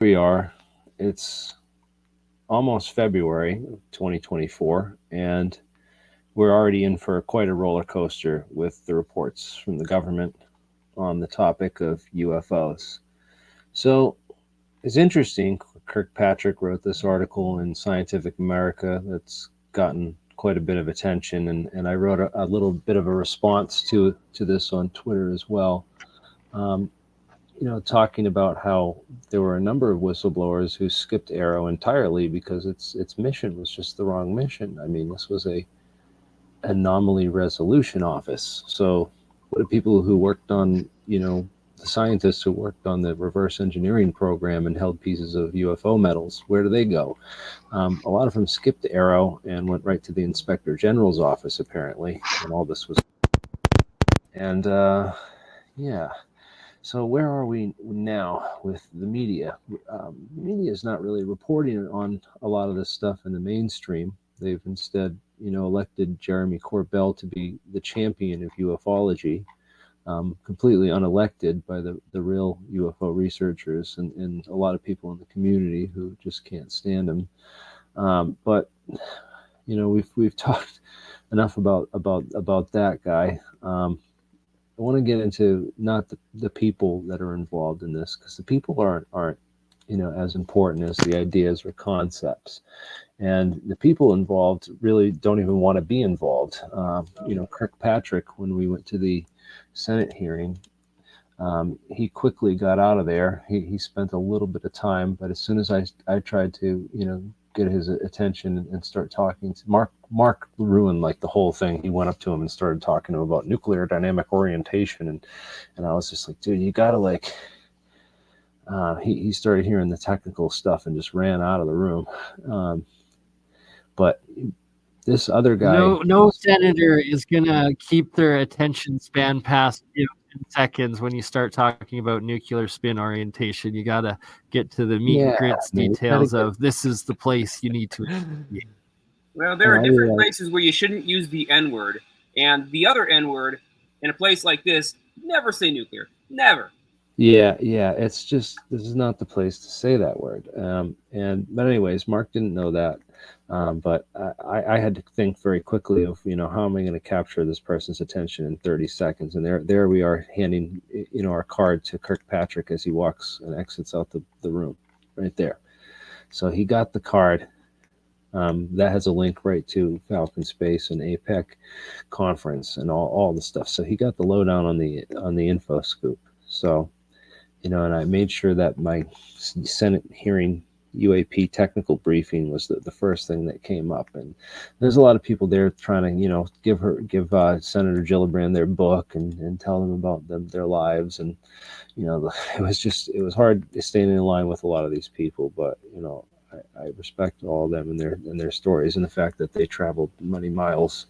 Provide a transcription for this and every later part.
we are. It's almost February of 2024, and we're already in for quite a roller coaster with the reports from the government on the topic of UFOs. So it's interesting. Kirkpatrick wrote this article in Scientific America that's gotten quite a bit of attention, and I wrote a little bit of a response to this on Twitter as well. Um, talking about how there were a number of whistleblowers who skipped Arrow entirely because its mission was just the wrong mission. I mean, this was a anomaly resolution office. So what do people who worked on, the scientists who worked on the reverse engineering program and held pieces of UFO medals, where do they go? A lot of them skipped Arrow and went right to the Inspector General's office, apparently, when all this was. And yeah, so where are we now with the media? The media is not really reporting on a lot of this stuff in the mainstream. They've instead, elected Jeremy Corbell to be the champion of ufology, completely unelected by the real UFO researchers and a lot of people in the community who just can't stand him. But we've talked enough about that guy. I want to get into not the people that are involved in this, because the people aren't as important as the ideas or concepts, and the people involved really don't even want to be involved. Kirkpatrick, when we went to the Senate hearing, he quickly got out of there. He spent a little bit of time, but as soon as I tried to get his attention and start talking to Mark ruined like the whole thing. He went up to him and started talking to him about nuclear dynamic orientation, and I was just like, dude, you gotta like. He started hearing the technical stuff and just ran out of the room. But this other guy, no senator is gonna keep their attention span past 10 seconds when you start talking about nuclear spin orientation. You gotta get to the meat and grits details of this is the place you need to. Well, there are different places where you shouldn't use the N-word, and the other N-word in a place like this, never say nuclear. Never. Yeah, it's just, this is not the place to say that word. But anyways, Mark didn't know that. But I had to think very quickly of, how am I going to capture this person's attention in 30 seconds? And there we are handing, our card to Kirkpatrick as he walks and exits out the room right there. So he got the card. That has a link right to Falcon Space and APEC conference and all the stuff. So he got the lowdown on the info scoop. So, and I made sure that my Senate hearing UAP technical briefing was the first thing that came up. And there's a lot of people there trying to, give Senator Gillibrand their book and tell them about their lives. And, it was hard staying in line with a lot of these people, but, I respect all of them and their stories, and the fact that they traveled many miles,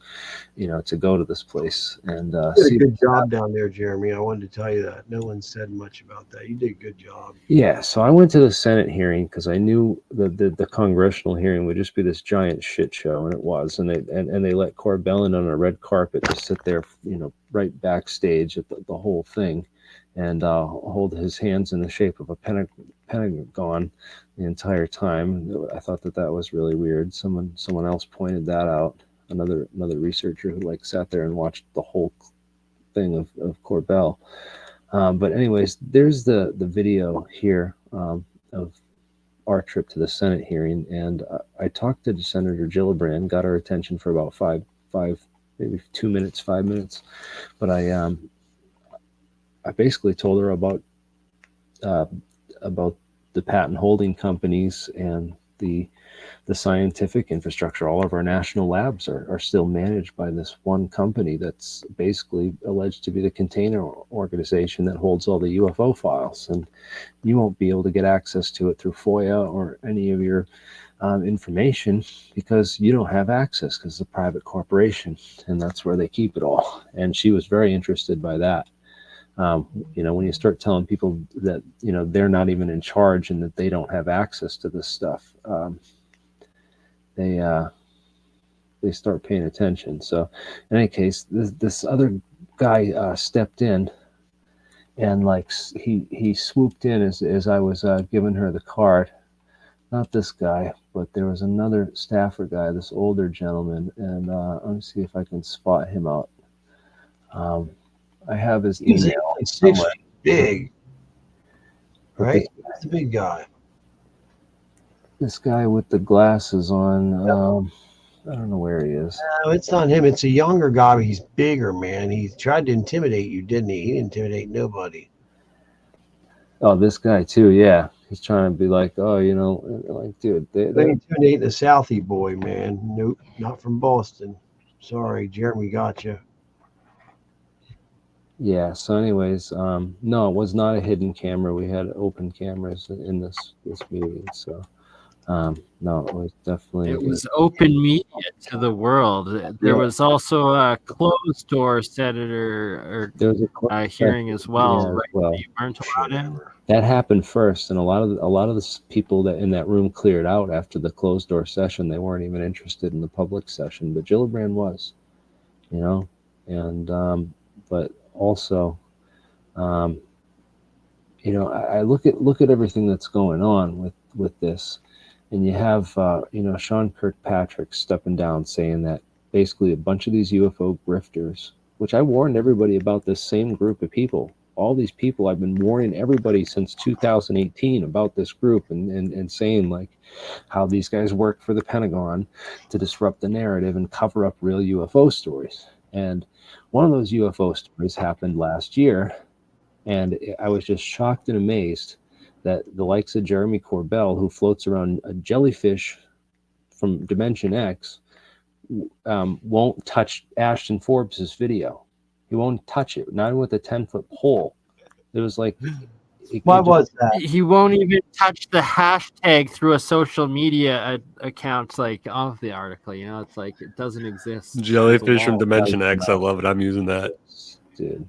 to go to this place. And you did a good job down there, Jeremy. I wanted to tell you that. No one said much about that. You did a good job. Yeah, so I went to the Senate hearing because I knew the congressional hearing would just be this giant shit show, and it was. And they let Corbell in on a red carpet to sit there, right backstage at the whole thing, and hold his hands in the shape of a pentagon the entire time. I thought that was really weird. Someone else pointed that out. Another researcher who sat there and watched the whole thing of Corbell. But anyways, there's the video here of our trip to the Senate hearing, and I talked to Senator Gillibrand, got her attention for about five, maybe 2 minutes, 5 minutes, but I basically told her about the patent holding companies and the scientific infrastructure. All of our national labs are still managed by this one company that's basically alleged to be the container organization that holds all the UFO files, and you won't be able to get access to it through FOIA or any of your information because you don't have access because it's a private corporation, and that's where they keep it all. And she was very interested by that. When you start telling people that, they're not even in charge and that they don't have access to this stuff, they start paying attention. So in any case, this other guy stepped in and like he swooped in as I was giving her the card. Not this guy, but there was another staffer guy, this older gentleman, and let me see if I can spot him out. I have his email. He's 6 feet big, right? This, He's a big guy. This guy with the glasses on. I don't know where he is. No, it's not him. It's a younger guy, but he's bigger, man. He tried to intimidate you, didn't he? He didn't intimidate nobody. Oh, this guy too. Yeah, he's trying to be like, oh, you know, like, dude, They intimidate the Southie boy, man. Nope, not from Boston. Sorry, Jeremy got you. Yeah. So, anyways, no, it was not a hidden camera. We had open cameras in this meeting. So, no, it was definitely. It was open media to the world. There was also a closed door senator or hearing as well. Right? You weren't allowed in. That happened first, and a lot of the people that in that room cleared out after the closed door session. They weren't even interested in the public session, but Gillibrand was, you know, and but also, you know, I look at everything that's going on with this. And you have, you know, Sean Kirkpatrick stepping down saying that basically a bunch of these UFO grifters, which I warned everybody about this same group of people. All these people, I've been warning everybody since 2018 about this group and saying like how these guys work for the Pentagon to disrupt the narrative and cover up real UFO stories. And one of those UFO stories happened last year. And I was just shocked and amazed that the likes of Jeremy Corbell, who floats around a jellyfish from Dimension X, won't touch Ashton Forbes' video. He won't touch it, not with a 10-foot pole. It was like... Why was that? He won't even touch the hashtag through a social media account, like, of the article. You know, it's like it doesn't exist. Jellyfish from Dimension X. I love it. I'm using that. Dude.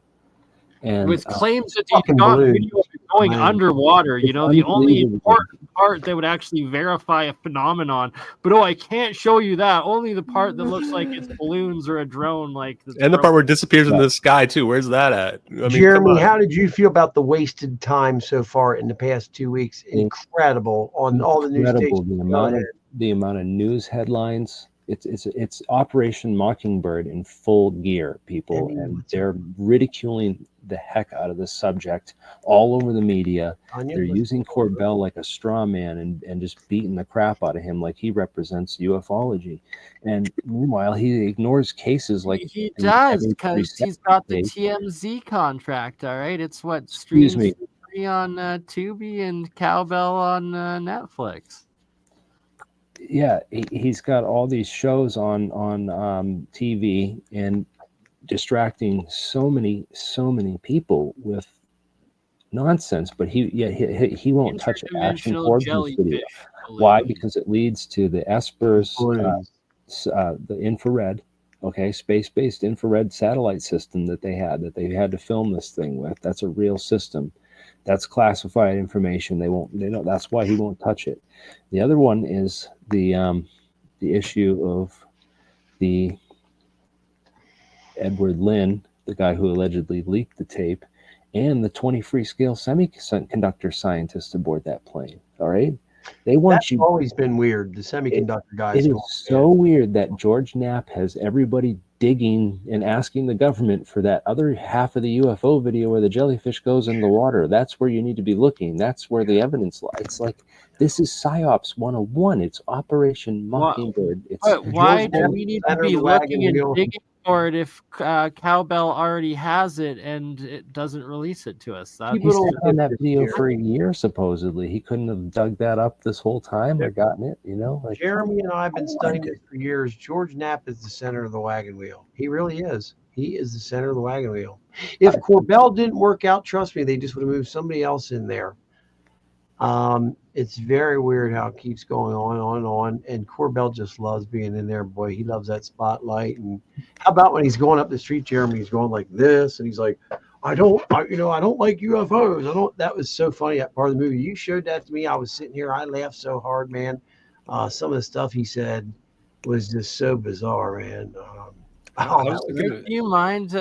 And with claims that he's got video of it going underwater, you know, the only important part that would actually verify a phenomenon. But I can't show you that. Only the part that looks like it's balloons or a drone, like and the part where it disappears in the sky too. Where's that at? I mean, Jeremy, how did you feel about the wasted time so far in the past 2 weeks? Incredible on all the news stations. The amount of news headlines. It's Operation Mockingbird in full gear, people, and they're ridiculing the heck out of this subject all over the media. They're using Corbell like a straw man and just beating the crap out of him like he represents ufology. And meanwhile, he ignores cases like he does because he's got the TMZ contract. All right, it's what streams free on Tubi and Cowbell on Netflix. Yeah, he's got all these shows on TV and distracting so many people with nonsense. But he won't touch Ashton Forbes' video. Why? Because it leads to the Espers, the infrared, space-based infrared satellite system that they had to film this thing with. That's a real system. That's classified information. They don't. That's why he won't touch it. The other one is the issue of the Edward Lynn, the guy who allegedly leaked the tape, and the 20 Freescale semiconductor scientists aboard that plane. All right, That's always been weird. The semiconductor guys. It is so weird that George Knapp has everybody digging and asking the government for that other half of the UFO video where the jellyfish goes in the water. That's where you need to be looking. That's where the evidence lies. It's like, this is PSYOPs 101. It's Operation Mockingbird. But why do we need to be looking and digging for it if Cowbell already has it and it doesn't release it to us? He's on that video for a year, supposedly. He couldn't have dug that up this whole time or gotten it, you know? Like, Jeremy and I have been studying this for years. George Knapp is the center of the wagon wheel. He really is. He is the center of the wagon wheel. If Corbell didn't work out, trust me, they just would have moved somebody else in there. It's very weird how it keeps going on. And Corbell just loves being in there. Boy, he loves that spotlight. And how about when he's going up the street, Jeremy, he's going like this, and he's like, I don't like UFOs. That was so funny, that part of the movie. You showed that to me. I was sitting here. I laughed so hard, man. Some of the stuff he said was just so bizarre, man. Do you mind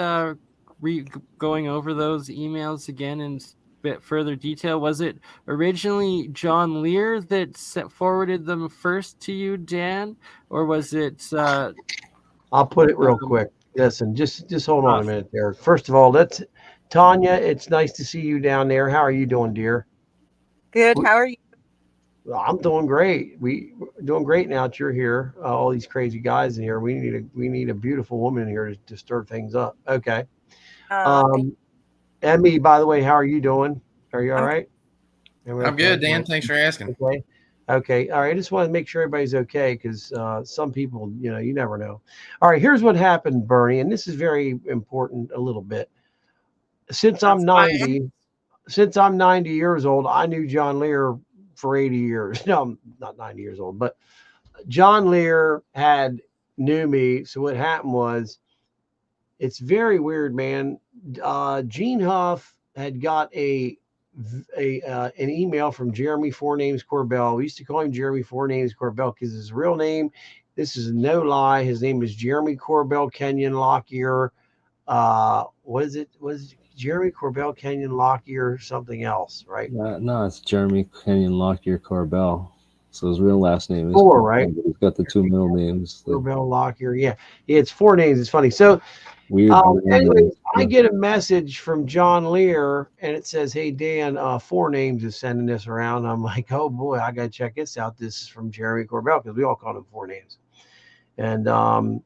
going over those emails again in a bit further detail? Was it originally John Lear that forwarded them first to you, Dan, or was it? I'll put it real quick. Listen, just hold on a minute there. First of all, Tanya. It's nice to see you down there. How are you doing, dear? Good. How are you? I'm doing great. We're doing great now that you're here. All these crazy guys in here. We need a beautiful woman in here to stir things up. Okay. Emmy, by the way, how are you doing? Are you all right? I'm good, Dan. Thanks for asking. Okay. All right. I just want to make sure everybody's okay because some people, you never know. All right. Here's what happened, Bernie, and this is very important. A little bit. Since I'm 90 years old, I knew John Lear for 80 years. No, I'm not 90 years old, but John Lear knew me. So what happened was, it's very weird, man. Gene Huff had got an email from Jeremy Four Names Corbell. We used to call him Jeremy Four Names Corbell because his real name, this is no lie, his name is Jeremy Corbell Kenyon Lockyer. What is it? Was Jeremy Corbell Kenyon Lockyer something else, right? No, it's Jeremy Kenyon Lockyer Corbell. So his real last name is Four, right? He's got the two middle names. Corbell Lockyer. Yeah, it's four names. It's funny. So weird. Anyways, I get a message from John Lear and it says, "Hey Dan, Four Names is sending this around." I'm like, "Oh boy, I gotta check this out." This is from Jeremy Corbell because we all call him Four Names. And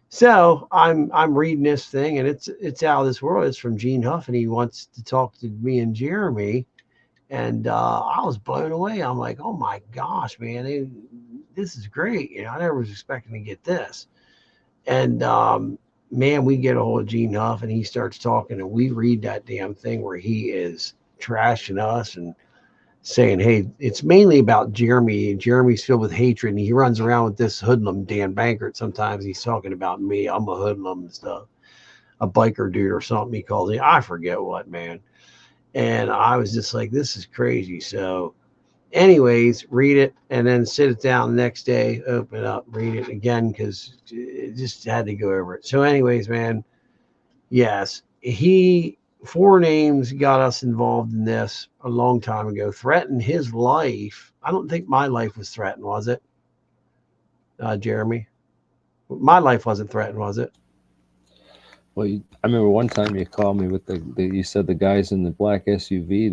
so I'm reading this thing and it's out of this world. It's from Gene Huff and he wants to talk to me and Jeremy. And I was blown away. I'm like, "Oh my gosh, man, this is great." I never was expecting to get this. And man, we get a hold of Gene Huff and he starts talking and we read that damn thing where he is trashing us and saying, "Hey, it's mainly about Jeremy, and Jeremy's filled with hatred and he runs around with this hoodlum Dan Bankert. Sometimes he's talking about me. I'm a hoodlum and stuff, a biker dude or something he calls me. I forget what, man." And I was just like, this is crazy. So anyways, read it and then sit it down the next day, open it up, read it again because it just had to go over it. So anyways, man, yes, Four Names got us involved in this a long time ago, threatened his life. I don't think my life was threatened, was it, Jeremy? My life wasn't threatened, was it? Well, I remember one time you called me with you said the guys in the black SUV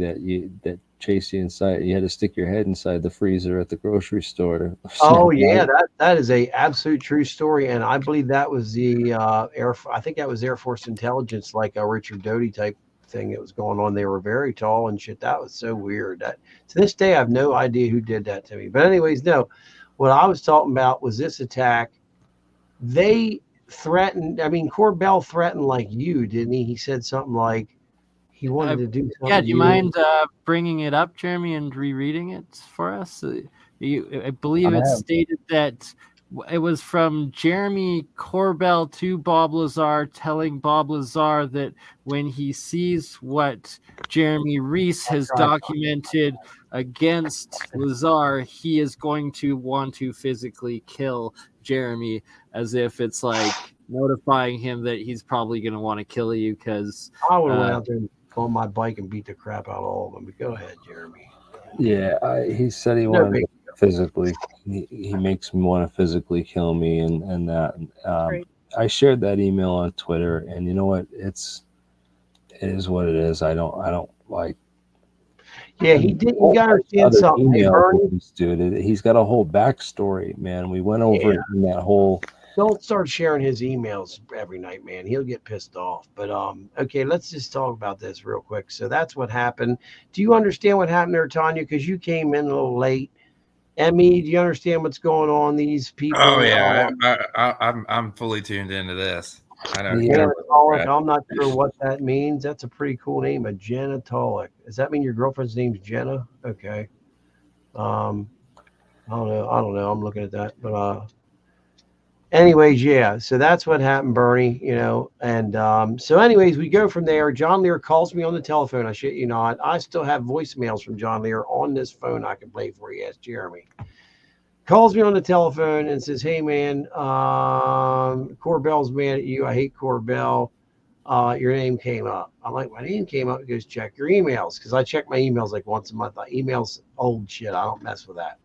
that chased you inside. You had to stick your head inside the freezer at the grocery store. Oh yeah, that is a absolute true story, and I believe that was the I think that was Air Force intelligence, like a Richard Doty type thing that was going on. They were very tall and shit. That was so weird. That to this day I have no idea who did that to me. But anyways, no. What I was talking about was this attack. They threatened. I mean, Corbell threatened like you, didn't he? He said something like he wanted to do something. Yeah, do you mind bringing it up, Jeremy, and rereading it for us? I believe it stated that it was from Jeremy Corbell to Bob Lazar, telling Bob Lazar that when he sees what Jeremy Reese has documented against Lazar, he is going to want to physically kill Jeremy, as if it's like notifying him that he's probably going to want to kill you because I would have went out there on my bike and beat the crap out of all of them. But go ahead, Jeremy. Yeah, he said he wanted to physically. He makes me want to physically kill me, and that. I shared that email on Twitter, and you know what? It is what it is. I don't like. Yeah, he did. You got to understand something. Dude, he's got a whole backstory, man. We went over it in that whole. Don't start sharing his emails every night, man. He'll get pissed off. But okay, let's just talk about this real quick. So that's what happened. Do you understand what happened there, Tanya? Because you came in a little late. Emmy, do you understand what's going on? These people. Oh yeah, I'm fully tuned into this. I don't. Genitolic. I'm not sure what that means. That's a pretty cool name, a genitolic. Does that mean your girlfriend's name's Jenna? Okay. I don't know. I'm looking at that, but anyways, yeah. So that's what happened, Bernie. And so anyways, we go from there. John Lear calls me on the telephone. I shit you not. I still have voicemails from John Lear on this phone. I can play for you. Ask Jeremy. Calls me on the telephone and says, "Hey man, Corbell's mad at you. I hate Corbell. your name came up. I'm like, my name came up. He goes, check your emails. Because I check my emails like once a month. Emails, old shit. I don't mess with that.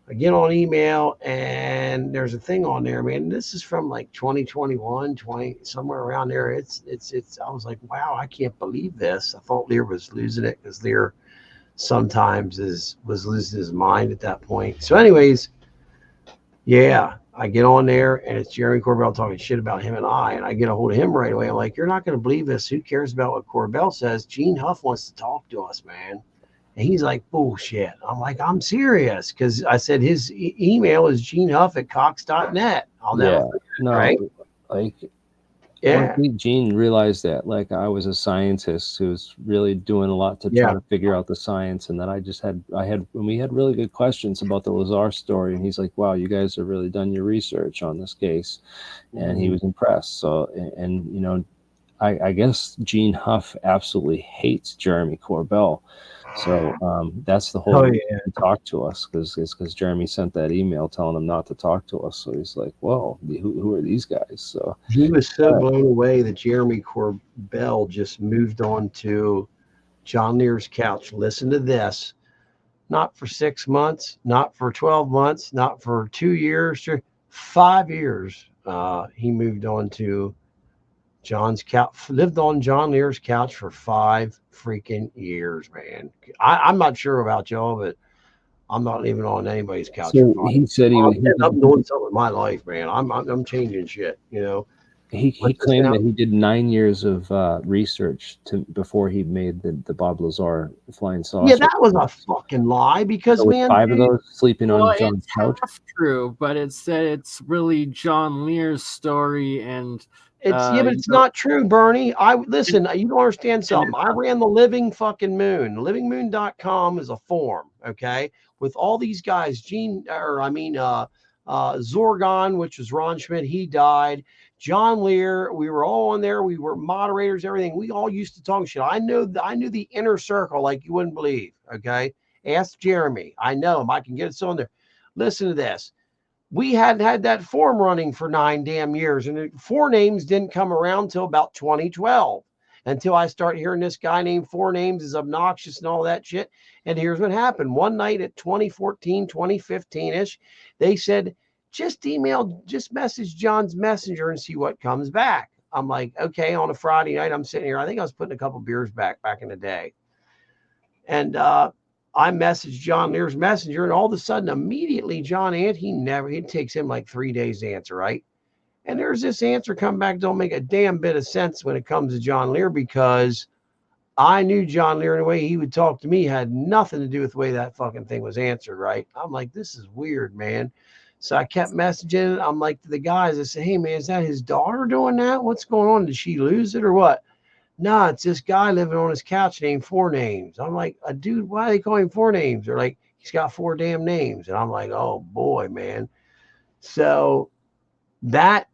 I get on email and there's a thing on there, man. This is from like 2021, somewhere around there. It's, I was like, wow, I can't believe this. I thought Lear was losing it because Lear sometimes was losing his mind at that point. So anyways, yeah, I get on there and it's Jeremy Corbell talking shit about him and I get a hold of him right away. I'm like, you're not going to believe this. Who cares about what Corbell says? Gene Huff wants to talk to us, man. And he's like, bullshit. I'm like, I'm serious. Because I said his email is genehuff@cox.net. I'll never forget, right? Like, yeah. Gene realized that, like, I was a scientist who was really doing a lot to try to figure out the science. And then we had really good questions about the Lazar story. And he's like, wow, you guys have really done your research on this case. And he was impressed. So, and you know, I guess Gene Huff absolutely hates Jeremy Corbell. So that's the whole reason he talked to us, because Jeremy sent that email telling him not to talk to us. So he's like, whoa, who are these guys? So he was so blown away that Jeremy Corbell just moved on to John Lear's couch. Listen to this. Not for 6 months, not for 12 months, not for 2 years, 5 years. He moved on to John's couch, lived on John Lear's couch for 5 freaking years, man. I'm not sure about y'all, but I'm not living on anybody's couch. So he said I'm doing something with my life, man. I'm changing shit, you know. He claimed that he did 9 years of research before he made the Bob Lazar flying saucer. Yeah, that was a fucking lie, because so man, 5 of those sleeping on John's couch. Half true, but it's really John Lear's story, and but it's not true, Bernie. Listen, you don't understand something. I ran the Living fucking Moon. Livingmoon.com is a forum, okay, with all these guys. Zorgon, which was Ron Schmidt, he died. John Lear, we were all on there. We were moderators, everything. We all used to talk shit. I knew the inner circle like you wouldn't believe. Okay, ask Jeremy. I know him. I can get it on there. Listen to this. We hadn't had that forum running for 9 damn years, and 4 names didn't come around till about 2012, until I start hearing this guy named 4 names is obnoxious and all that shit. And here's what happened. One night at 2014, 2015-ish, they said, just message John's messenger and see what comes back. I'm like, okay, on a Friday night, I'm sitting here. I think I was putting a couple beers back in the day. And I messaged John Lear's messenger, and all of a sudden, immediately, John it takes him like 3 days to answer, right? And there's this answer come back, don't make a damn bit of sense when it comes to John Lear, because I knew John Lear, and the way he would talk to me had nothing to do with the way that fucking thing was answered, right? I'm like, this is weird, man. So I kept messaging. I'm like to the guys, I said, hey, man, is that his daughter doing that? What's going on? Did she lose it or what? Nah, it's this guy living on his couch named 4 names. I'm like, dude, why are they calling him 4 names? They're like, he's got 4 damn names. And I'm like, oh boy, man. So that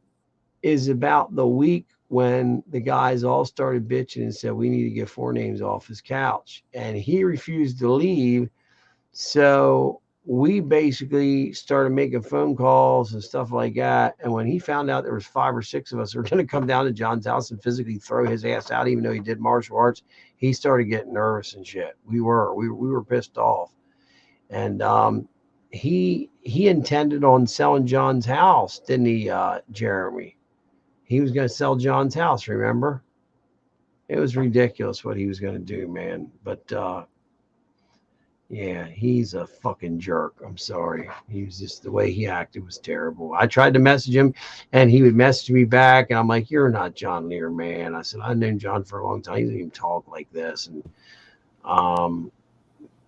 is about the week when the guys all started bitching and said, we need to get 4 names off his couch. And he refused to leave. So we basically started making phone calls and stuff like that. And when he found out there was 5 or 6 of us who were going to come down to John's house and physically throw his ass out, even though he did martial arts, he started getting nervous and shit. We were pissed off. And he intended on selling John's house, didn't he, Jeremy? He was going to sell John's house, remember? It was ridiculous what he was going to do, man. But yeah, he's a fucking jerk. I'm sorry. He was just, the way he acted was terrible. I tried to message him and he would message me back. And I'm like, you're not John Lear, man. I said, I've known John for a long time. He doesn't even talk like this. And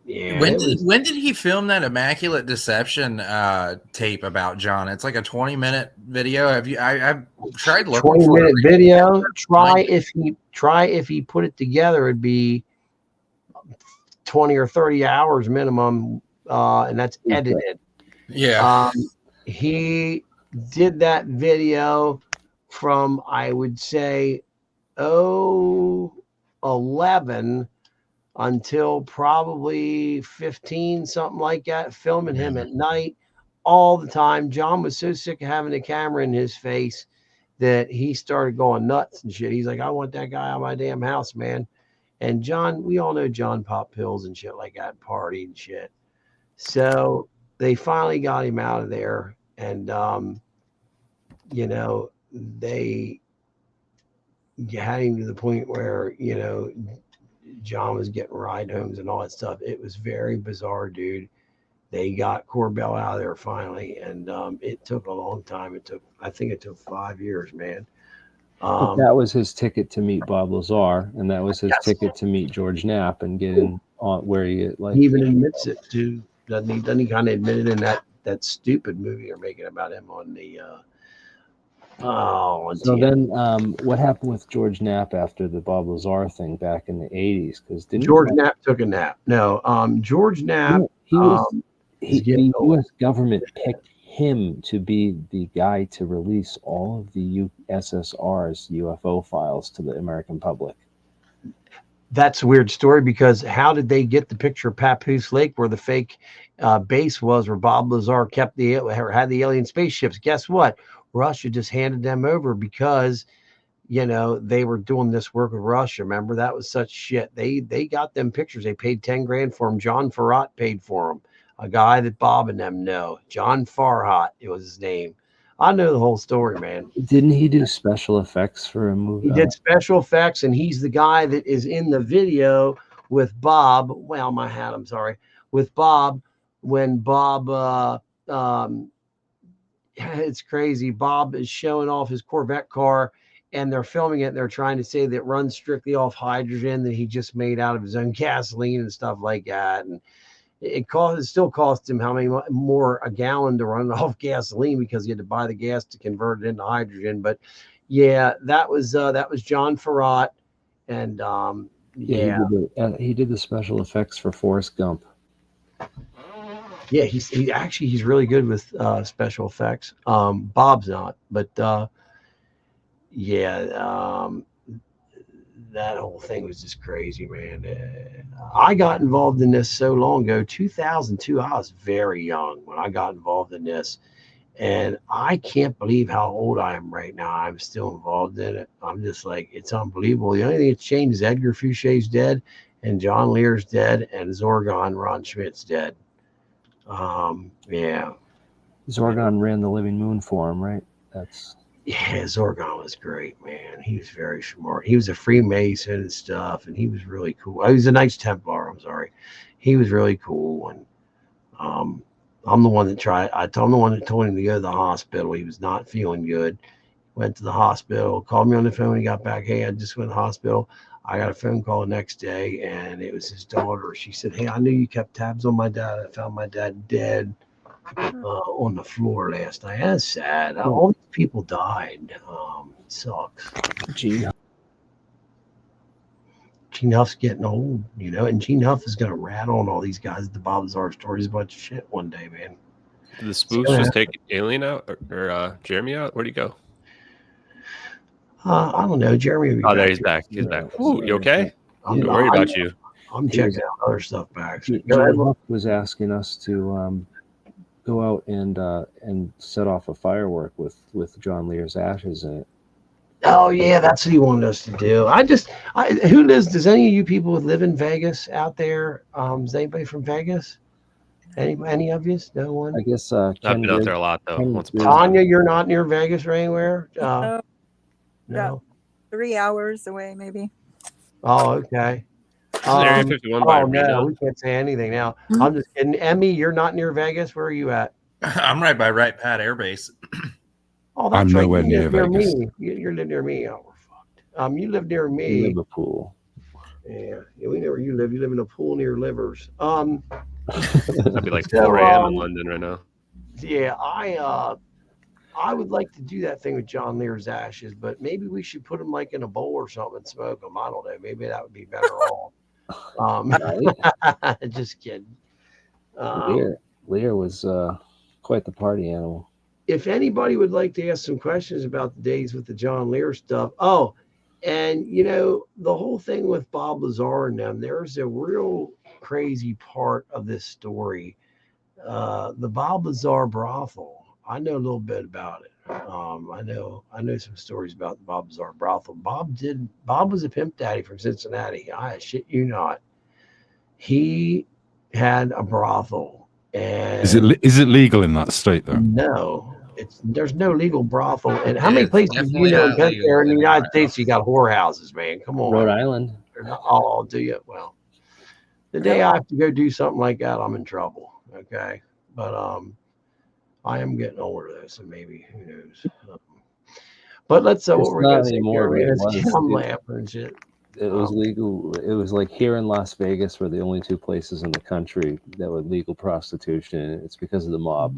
yeah. When did he film that Immaculate Deception tape about John? It's like a 20-minute video. I've tried looking 20-minute video. Try if he put it together, it'd be 20 or 30 hours minimum, and that's edited. Yeah. He did that video from, I would say, 11 until probably 15, something like that, filming him at night all the time. John was so sick of having the camera in his face that he started going nuts and shit. He's like, I want that guy out of my damn house, man. And John, we all know John popped pills and shit like that, party and shit. So they finally got him out of there. And, you know, they had him to the point where, you know, John was getting ride homes and all that stuff. It was very bizarre, dude. They got Corbell out of there finally, and it took a long time. I think it took 5 years, man. But that was his ticket to meet Bob Lazar, and that was his ticket to meet George Knapp and get in on where he like. He even admits it too, doesn't he? Doesn't he kind of admit it in that stupid movie they're making about him on the? So then, what happened with George Knapp after the Bob Lazar thing back in the 80s? Because George Knapp took a nap. No, George Knapp. The U.S. government picked him to be the guy to release all of the USSR's UFO files to the American public. That's a weird story, because how did they get the picture of Papoose Lake where the fake base was, where Bob Lazar had the alien spaceships? Guess what? Russia just handed them over because, you know, they were doing this work with Russia. Remember, that was such shit. They got them pictures. They paid 10 grand for them. John Farhat paid for them. A guy that Bob and them know. John Farhat, it was his name. I know the whole story, man. Didn't he do special effects for a movie? He did special effects, and he's the guy that is in the video with Bob. Well, my hat, I'm sorry. With Bob, when Bob, it's crazy. Bob is showing off his Corvette car, and they're filming it. And they're trying to say that it runs strictly off hydrogen that he just made out of his own gasoline and stuff like that. And it still cost him how many more a gallon to run off gasoline, because he had to buy the gas to convert it into hydrogen. But yeah, that was John Farhat, and he did the special effects for Forrest Gump. Yeah, he's really good with special effects. Bob's not, but that whole thing was just crazy, man. I got involved in this so long ago, 2002. I was very young when I got involved in this, and I can't believe how old I am right now. I'm still involved in it. I'm just like, it's unbelievable. The only thing that's changed is Edgar Fouché's dead, and John Lear's dead, and Zorgon Ron Schmidt's dead. Yeah. Zorgon ran the Living Moon for him, right? Yeah, Zorgon was great, man. He was very smart. He was a Freemason and stuff, and he was really cool. He was a Knights Templar, I'm sorry. He was really cool, and I'm the one that told him to go to the hospital. He was not feeling good. Went to the hospital, called me on the phone. He got back. Hey, I just went to the hospital. I got a phone call the next day, and it was his daughter. She said, hey, I knew you kept tabs on my dad. I found my dad dead on the floor last night. That's sad. All these people died. It sucks. Gene Huff's getting old, you know, and Gene Huff is going to rat on all these guys at the Bob Lazar stories a bunch of shit one day, man. Did the spoofs just take Alien out or Jeremy out? Where'd he go? I don't know. Jeremy. There he's back. He's back. Ooh, you okay? I'm worried about you. I'm checking out other stuff back. Gene Huff was asking us to go out and set off a firework with John Lear's ashes in it. Oh yeah, that's what he wanted us to do. Does any of you people live in Vegas out there? Is anybody from Vegas? Any of you? No one? I guess I've been out there a lot though. Tanya, you're not near Vegas or anywhere? No. 3 hours away, maybe. Oh, okay. Area 51 by no, we can't say anything now. Mm-hmm. I'm just kidding. Emmy, you're not near Vegas. Where are you at? I'm right by Wright Pat Air Base. Oh, that's I'm right. nowhere near Vegas. Me. You live near me. Oh, we're fucked. You live near me. You live a pool. Yeah, we know where you live. You live in a pool near Livers. That'd be like 4 a.m. in London right now. Yeah, I would like to do that thing with John Lear's ashes, but maybe we should put them like in a bowl or something and smoke them. I don't know. Maybe that would be better off. Just kidding. Lear was quite the party animal. If anybody would like to ask some questions about the days with the John Lear stuff. Oh, and you know, the whole thing with Bob Lazar and them, there's a real crazy part of this story. The Bob Lazar brothel. I know a little bit about it. I know some stories about Bob Bizarre brothel. Bob was a pimp daddy from Cincinnati. I shit you not. He had a brothel. And is it legal in that state though? No, there's no legal brothel. And how many places do you know in the United States you got whorehouses, man? Come on. Rhode Island. I'll do you. Well, the day I have to go do something like that, I'm in trouble. Okay. But I am getting older though, so maybe who knows. But let's what we're gonna say. I'm laughing and shit. It was legal. It was like here in Las Vegas were the only two places in the country that were legal prostitution. It's because of the mob.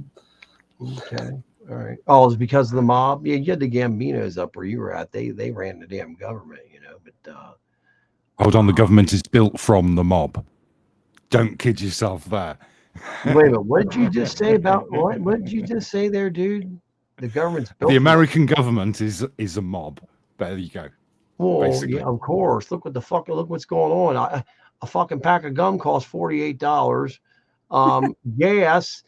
Okay. All right. Oh, it's because of the mob? Yeah, you had the Gambinos up where you were at. They ran the damn government, you know. But hold on, the government is built from the mob. Don't kid yourself there. Wait a minute. What did you just say about what? What did you just say there, dude? The government's built. The American government is a mob. There you go. Well, basically. Yeah, of course. Look what's going on. A fucking pack of gum costs $48. Gas,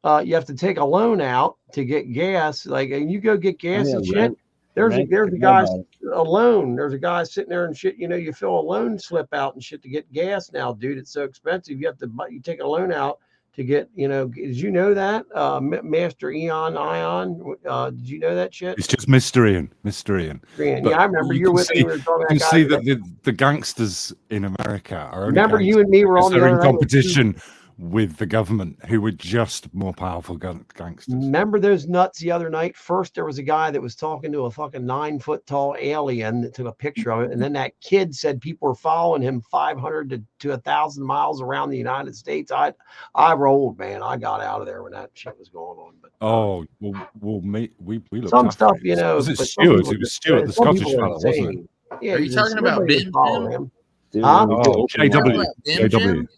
you have to take a loan out to get gas. Like, and you go get gas and shit. There's a guy alone. There's a guy sitting there and shit. You know, you fill a loan slip out and shit to get gas now, dude. It's so expensive. You take a loan out to get, you know, did you know that? Master Ion, did you know that shit? It's just Mr. Ian. Yeah, I remember you were with me. You can see that the gangsters in America are only remember you and me were on the in competition with the government, who were just more powerful gangsters. Remember those nuts the other night? First, there was a guy that was talking to a fucking 9-foot tall alien that took a picture of it. And then that kid said people were following him 500 to 1,000 miles around the United States. I rolled, man. I got out of there when that shit was going on. But we looked some stuff, you know. Was it Stuart? It was Stuart, the Scottish fellow, wasn't it? Yeah, are you talking about Bim Jim?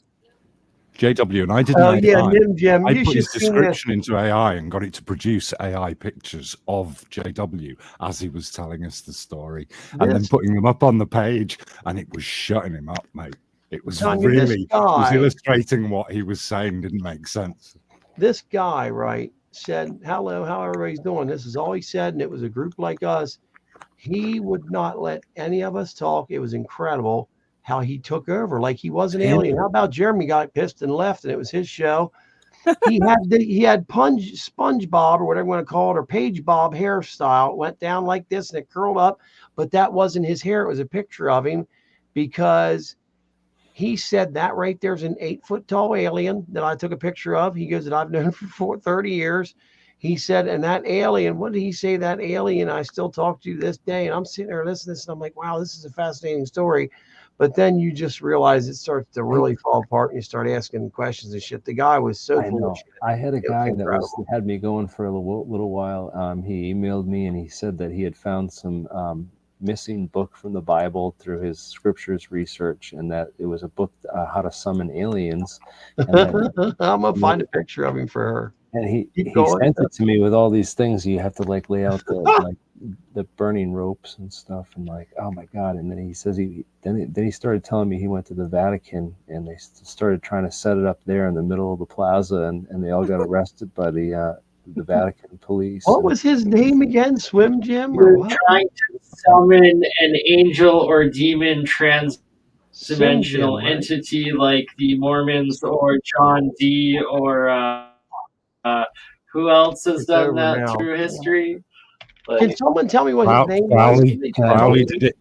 JW, and I didn't. I put his description into AI and got it to produce AI pictures of JW as he was telling us the story, and then putting them up on the page, and it was shutting him up, mate. It was really, it was illustrating what he was saying didn't make sense. This guy, right, said, "Hello, how everybody's doing?" This is all he said, and it was a group like us. He would not let any of us talk. It was incredible how he took over like he was an alien. How about Jeremy got pissed and left and it was his show? He had SpongeBob or whatever you want to call it, or Page Bob hairstyle. It went down like this and it curled up, but that wasn't his hair. It was a picture of him, because he said that right there's an 8-foot tall alien that I took a picture of. He goes, that I've known for 30 years. He said, and that alien, what did he say? That alien I still talk to this day. And I'm sitting there listening to this and I'm like, wow, this is a fascinating story. But then you just realize it starts to really fall apart and you start asking questions and shit. The guy was so full of shit. I had a guy that had me going for a little while. He emailed me and he said that he had found some missing book from the Bible through his scriptures research, and that it was a book, How to Summon Aliens. And I'm going to find a picture of him for her. And he sent it to me with all these things. You have to like lay out the burning ropes and stuff, and like, oh my god! And then he says then he started telling me he went to the Vatican and they started trying to set it up there in the middle of the plaza, and they all got arrested by the Vatican police. What was his name again? Swim Jim? Or what? Trying to summon an angel or demon trans-dimensional entity like the Mormons or John Dee or who else has done that through history? Can someone tell me what his name was? Crowley did it.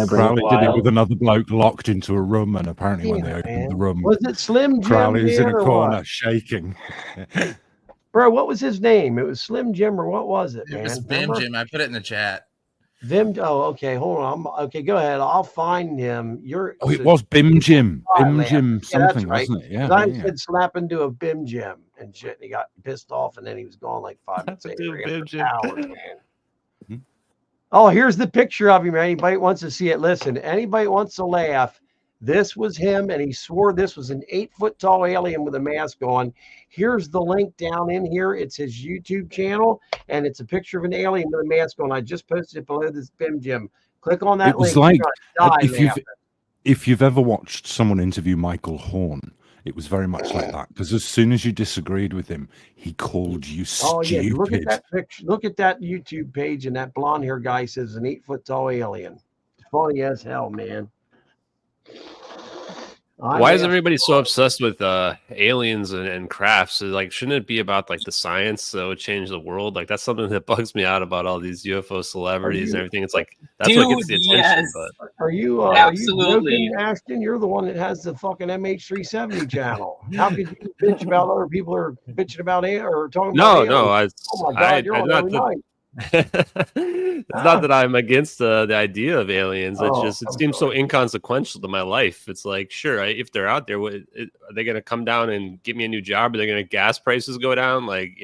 Crowley did it with another bloke locked into a room, and apparently when they opened the room, was it Slim Jim? Crowley was in a corner shaking. Bro, what was his name? It was Slim Jim, or what was it, man? It was Bim Jim. I put it in the chat. Vim. Oh, okay. Hold on. Okay, go ahead. I'll find him. It was Bim Jim. Bim Jim something, wasn't it? Yeah. I said slap into a Bim Jim and shit. And he got pissed off, and then he was gone like 5 minutes later. Hours, man. Oh, here's the picture of him. Anybody wants to see it? Listen, anybody wants to laugh. This was him, and he swore this was an 8-foot tall alien with a mask on. Here's the link down in here. It's his YouTube channel, and it's a picture of an alien with a mask on. I just posted it below this Bim Jim. Click on that link. It was like if you've ever watched someone interview Michael Horn, It was very much like that, because as soon as you disagreed with him, he called you stupid. Oh yeah, look at that picture. Look at that YouTube page, and that blonde hair guy says an 8-foot tall alien. It's funny as hell, man. Why is everybody so obsessed with aliens and crafts? So, like, shouldn't it be about like the science that would change the world? Like, that's something that bugs me out about all these UFO celebrities and everything. It's like that's what gets the attention. Yes. But Are you joking, Ashton? You're the one that has the fucking MH370 channel. How could you bitch about other people are bitching about it or talking about aliens? Oh my God, you're on every night. It's not that I'm against the idea of aliens. It's just it seems so inconsequential to my life. It's like, sure, if they're out there, are they going to come down and give me a new job? Are they going to gas prices go down? Like,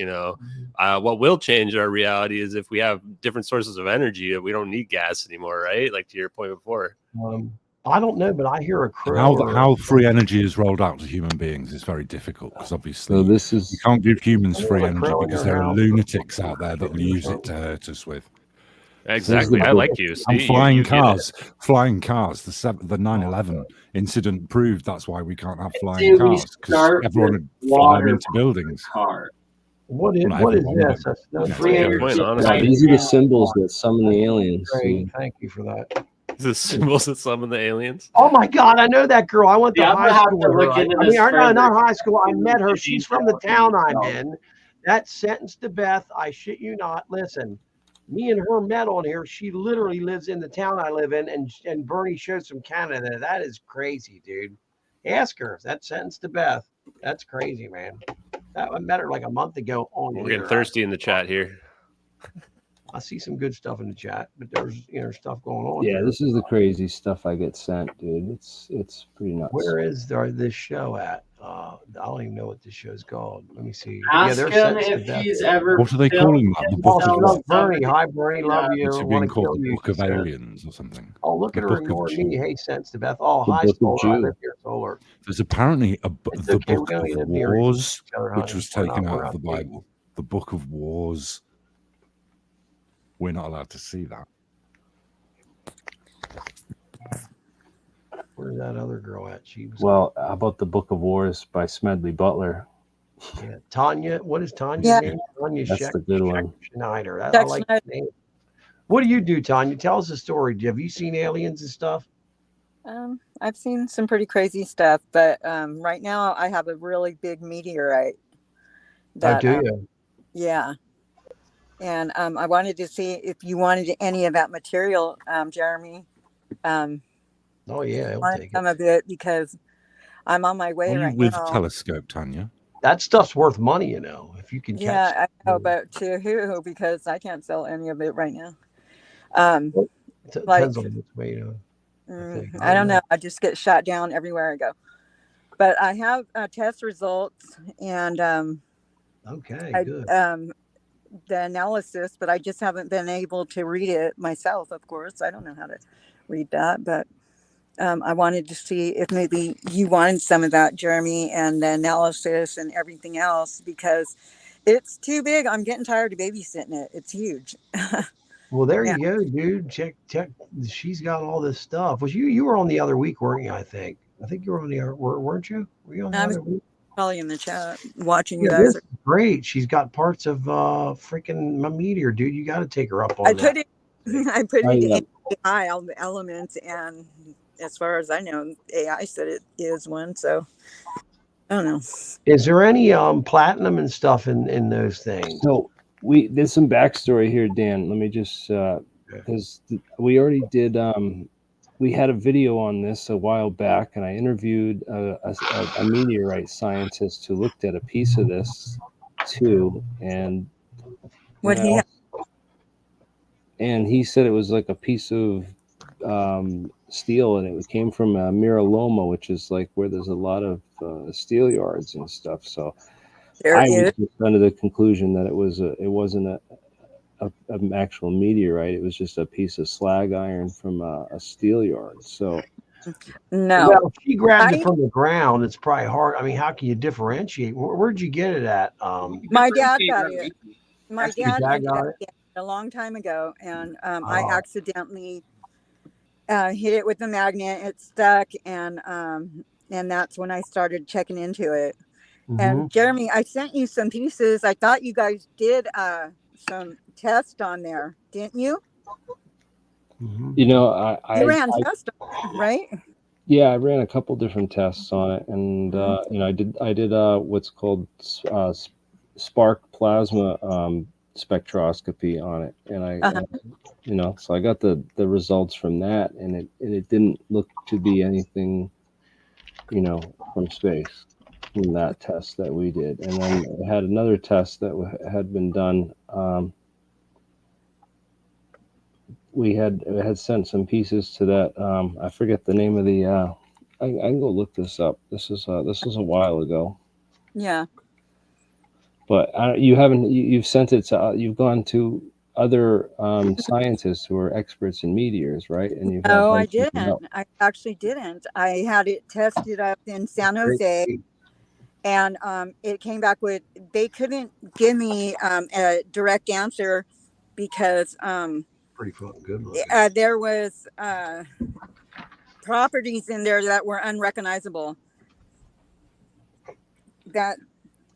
what will change our reality is if we have different sources of energy. We don't need gas anymore, right? Like to your point before. I don't know, but I hear a crow. How free energy is rolled out to human beings is very difficult, because obviously you can't give humans free energy because there are lunatics out there that will use it to hurt us with. Exactly. I like you. And flying cars. The 9/11 incident proved that's why we can't have flying cars, because everyone would fly them into buildings. What is this? These are the symbols that summon the aliens. Great. Thank you for that. The symbols that summon the aliens. Oh my God, I know that girl. I went to high school with her. Not high school. I met her. She's from the town I'm in. That sentence to Beth, I shit you not. Listen, me and her met on here. She literally lives in the town I live in, and Bernie shows from Canada. That is crazy, dude. Ask her. That sentence to Beth. That's crazy, man. I met her like a month ago on We're getting thirsty in the chat here. I see some good stuff in the chat, but there's stuff going on. Yeah, this is the crazy stuff I get sent, dude. It's pretty nuts. Where is this show at? I don't even know what this show's called. Let me see. Ask him if he's ever. What are they calling that? The book of Bernie. Hi, Bernie. Love you. It's being called the Book of Aliens or something. Oh, look at her ignoring me. Hey, sense to Beth. Oh, hi, Solar. I live here, Solar. There's apparently the Book of Wars, which was taken out of the Bible. The Book of Wars. We're not allowed to see that. Where's that other girl at? Well, how about the Book of Wars by Smedley Butler? Yeah, Tanya. What is Tanya's name? Tanya. That's the good one. Schneider. I like the name. What do you do, Tanya? Tell us a story. Have you seen aliens and stuff? I've seen some pretty crazy stuff, but right now I have a really big meteorite. I do. Yeah. And I wanted to see if you wanted any of that material, Jeremy. Oh yeah, I'll take some of it because I'm on my way right with now. Telescope, Tanya. That stuff's worth money, if you can catch. Yeah, I know, but to who? Because I can't sell any of it right now. Depends on which way, I don't know. I just get shot down everywhere I go. But I have test results and good. The analysis, but I just haven't been able to read it myself. Of course, I don't know how to read that, but I wanted to see if maybe you wanted some of that, Jeremy, and the analysis and everything else, because it's too big. I'm getting tired of babysitting it. It's huge. Well, there you go, dude. Check. She's got all this stuff. Was you were on the other week, weren't you? I think you were on the other, weren't you? Were you on the other week? Probably in the chat watching you guys. This is great. She's got parts of freaking my meteor, dude. You got to take her up on that. I put it in AI, all the elements, and as far as I know, AI said it is one. So I don't know. Is there any platinum and stuff in those things? So there's some backstory here, Dan. Let me just because we already did. We had a video on this a while back, and I interviewed a meteorite scientist who looked at a piece of this too, and he said it was like a piece of steel, and it came from Mira Loma, which is like where there's a lot of steel yards and stuff. So I was just under the conclusion that it wasn't an actual meteorite. It was just a piece of slag iron from a steel yard. So no, well, if she grabbed it from the ground, it's probably hard. I mean, how can you differentiate? Where'd you get it at? My dad got it. My dad got it a long time ago, and I accidentally hit it with a magnet. It stuck, and And that's when I started checking into it. And Jeremy, I sent you some pieces. I thought you guys did some tests on there, didn't you? You know, you ran tests on it, right? Yeah, I ran a couple different tests on it, and you know, I did what's called spark plasma spectroscopy on it, and I you know, so I got the results from that, and it didn't look to be anything, you know, from space, from that test that we did. And then I had another test that had been done. We had sent some pieces to that. I forget the name of the. I can go look this up. This is a while ago. Yeah. But you haven't. You've sent it to. You've gone to other scientists who are experts in meteors, right? And you've no, I didn't. I actually didn't. I had it tested up in San Jose, and it came back with they couldn't give me a direct answer because pretty fucking good. There was properties in there that were unrecognizable. That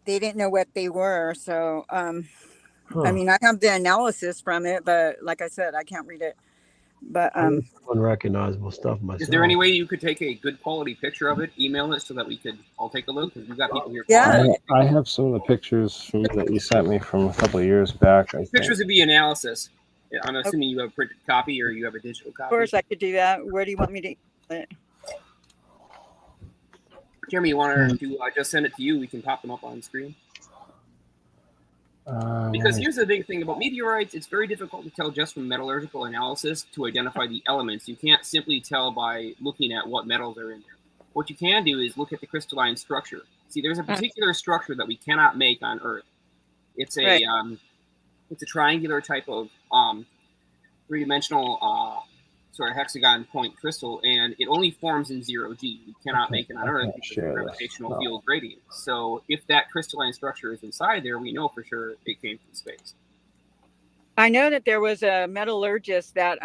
they didn't know what they were. So I mean, I have the analysis from it, but like I said, I can't read it. But unrecognizable stuff myself. Is there any way you could take a good quality picture of it, email it so that we could all take a look? Because we've got people here. Yeah, I have some of the pictures that you sent me from a couple of years back. Pictures would be analysis. I'm assuming you have a printed copy or you have a digital copy. Of course, I could do that. Where do you want me to email it? Jeremy, you want to just send it to you? We can pop them up on the screen. Because here's the big thing about meteorites, it's very difficult to tell just from metallurgical analysis to identify the elements. You can't simply tell by looking at what metals are in there. What you can do is look at the crystalline structure. See, there's a particular structure that we cannot make on Earth. It's a it's a triangular type of three-dimensional sort of hexagon point crystal, and it only forms in 0G. You cannot make it on Earth because of the gravitational field gradient. So if that crystalline structure is inside there, we know for sure it came from space. I know that there was a metallurgist that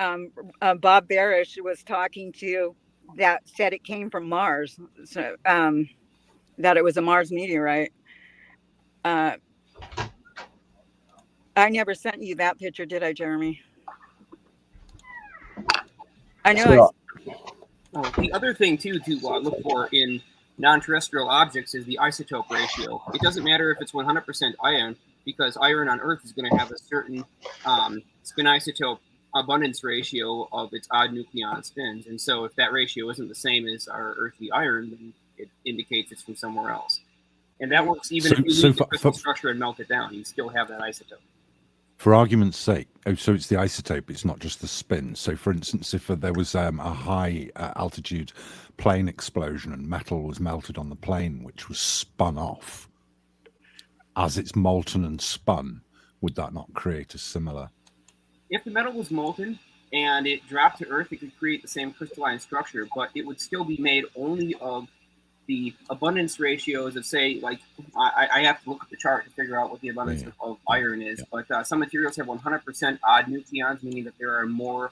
Bob Barish was talking to that said it came from Mars. So that it was a Mars meteorite. I never sent you that picture, did I, Jeremy? I know. The other thing too to look for in non-terrestrial objects is the isotope ratio. It doesn't matter if it's 100% iron, because iron on Earth is going to have a certain spin isotope abundance ratio of its odd nucleon spins. And so if that ratio isn't the same as our earthly iron, then it indicates it's from somewhere else. And that works even if you leave the crystal structure and melt it down, you still have that isotope. For argument's sake, so it's the isotope, it's not just the spin. So, for instance, if there was a high altitude plane explosion and metal was melted on the plane, which was spun off, as it's molten and spun, would that not create a similar? If the metal was molten and it dropped to Earth, it could create the same crystalline structure, but it would still be made only of the abundance ratios of, say, like, I have to look at the chart to figure out what the abundance of iron is, but some materials have 100% odd nucleons, meaning that there are more,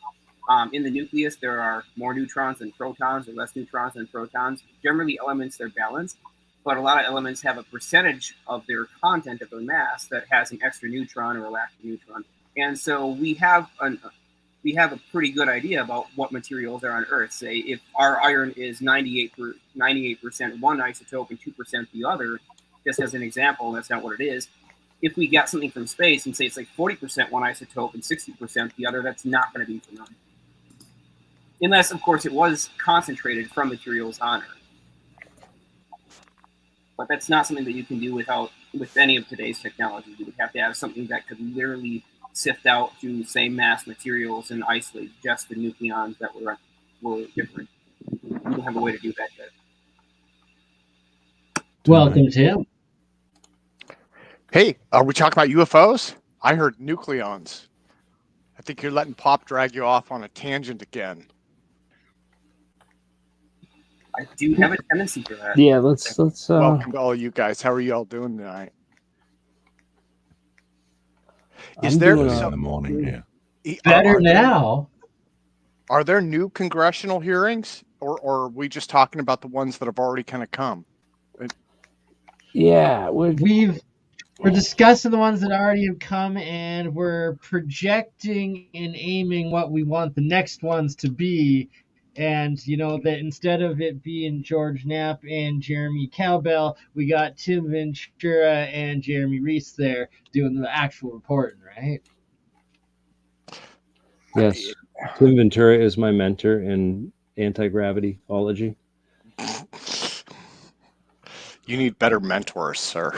in the nucleus, there are more neutrons than protons or less neutrons than protons. Generally, elements, they're balanced, but a lot of elements have a percentage of their content, of their mass, that has an extra neutron or a lack of neutron. And so we have a pretty good idea about what materials are on Earth. Say, if our iron is 98% one isotope and 2% the other, just as an example, that's not what it is. If we get something from space and say it's like 40% one isotope and 60% the other, that's not going to be from Earth. Unless, of course, it was concentrated from materials on Earth. But that's not something that you can do with any of today's technology. You would have to have something that could literally sift out to same mass materials and isolate just the nucleons that were different. We don't have a way to do that yet. Welcome, Tim. Hey, are we talking about UFOs? I heard nucleons. I think you're letting Popp drag you off on a tangent again. I do have a tendency for that. Yeah, let's. Welcome to all you guys. How are you all doing tonight? Is there in the morning here? Better now. Are there new congressional hearings or are we just talking about the ones that have already kind of come? Yeah, we're discussing the ones that already have come, and we're projecting and aiming what we want the next ones to be. And that instead of it being George Knapp and Jeremy Cowbell, we got Tim Ventura and Jeremy Reese there doing the actual reporting, right? Yes. Tim Ventura is my mentor in anti-gravityology. You need better mentors, sir.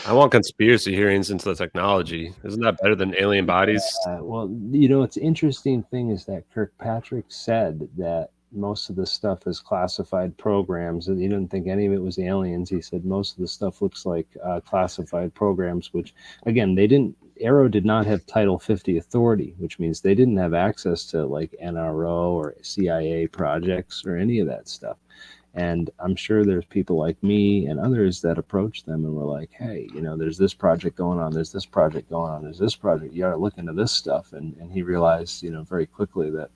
I want conspiracy hearings into the technology. Isn't that better than alien bodies? Well, it's interesting thing is that Kirkpatrick said that most of the stuff is classified programs, and he didn't think any of it was aliens. He said most of the stuff looks like classified programs, which, again, Arrow did not have Title 50 authority, which means they didn't have access to like NRO or CIA projects or any of that stuff. And I'm sure there's people like me and others that approach them and were like, hey, there's this project going on, there's this project going on, there's this project, you got to look into this stuff. And he realized, very quickly that,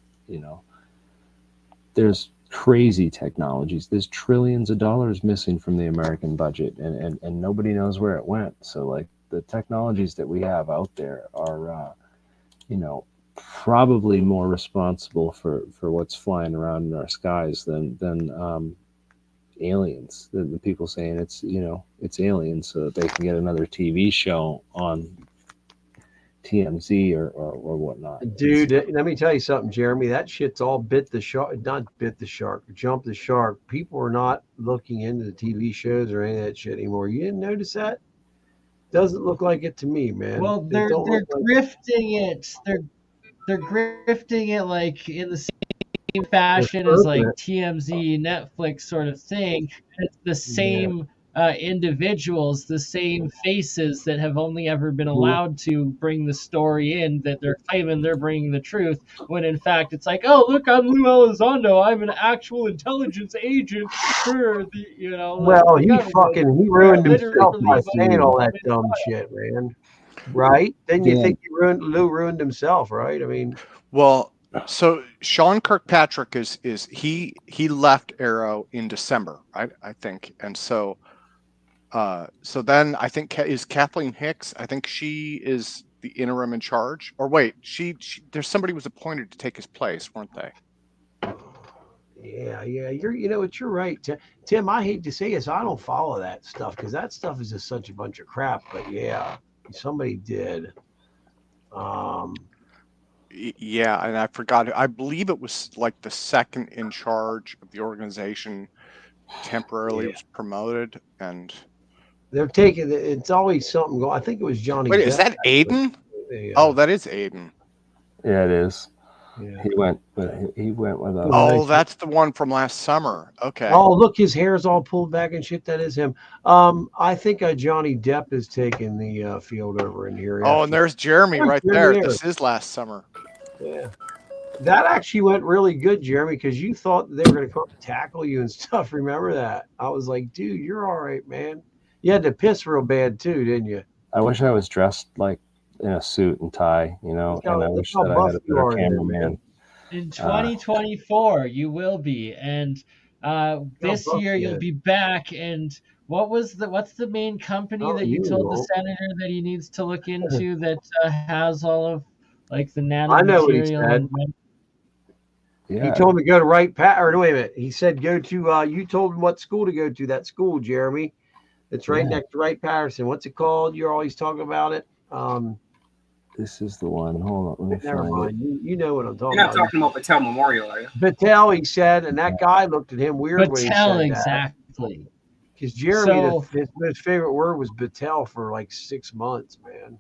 there's crazy technologies. There's trillions of dollars missing from the American budget, and nobody knows where it went. So like the technologies that we have out there are, probably more responsible for what's flying around in our skies than aliens. The people saying it's aliens so that they can get another TV show on TMZ or whatnot. Dude, let me tell you something, Jeremy. That shit's all jumped the shark. People are not looking into the TV shows or any of that shit anymore. You didn't notice that? Doesn't look like it to me, man. Well, they're grifting it. They're grifting it like in the same fashion as like TMZ, Netflix sort of thing. It's the same individuals, the same faces that have only ever been allowed to bring the story in, that they're claiming they're bringing the truth, when in fact it's like, oh, look, I'm Lou Elizondo, I'm an actual intelligence agent for the, well, he ruined himself by saying all that dumb shit, man. Right? Then you think Lou ruined himself, right? I mean, well, so Sean Kirkpatrick is he left Arrow in December, right? I think, and so then I think is Kathleen Hicks. I think she is the interim in charge. Or wait, there's somebody was appointed to take his place, weren't they? Yeah. You're right, Tim. I hate to say this, I don't follow that stuff because that stuff is just such a bunch of crap. But yeah, somebody did. Yeah, and I forgot. I believe it was like the second in charge of the organization temporarily was promoted, and they're taking it. It's always something going. I think it was Johnny. Wait, is that Aiden? Oh, that is Aiden. Yeah, it is. Yeah. He went with us. Oh, that's the one from last summer. Okay. Oh, look, his hair's all pulled back and shit. That is him. I think Johnny Depp is taking the field over in here. Oh, and there's Jeremy right there. This is last summer. Yeah. That actually went really good, Jeremy, because you thought they were going to come tackle you and stuff. Remember that? I was like, dude, you're all right, man. You had to piss real bad too, didn't you? I wish I was dressed like in a suit and tie, and I wish that I had a better cameraman. In 2024, you will be, and this year you'll be back. And what's the main company that you told the senator that he needs to look into that has all of like the nanomaterial? I know what he said. Yeah. He told me to go to Wright Pat. Or wait a minute. He said go to. You told him what school to go to. That school, Jeremy. It's right next to Wright Patterson. What's it called? You're always talking about it. This is the one. Hold on. Never mind. You know what I'm talking about. You're not talking about Battelle Memorial, are you? Battelle, he said, and that guy looked at him weird when he said exactly. Because Jeremy, his favorite word was Battelle for like 6 months, man.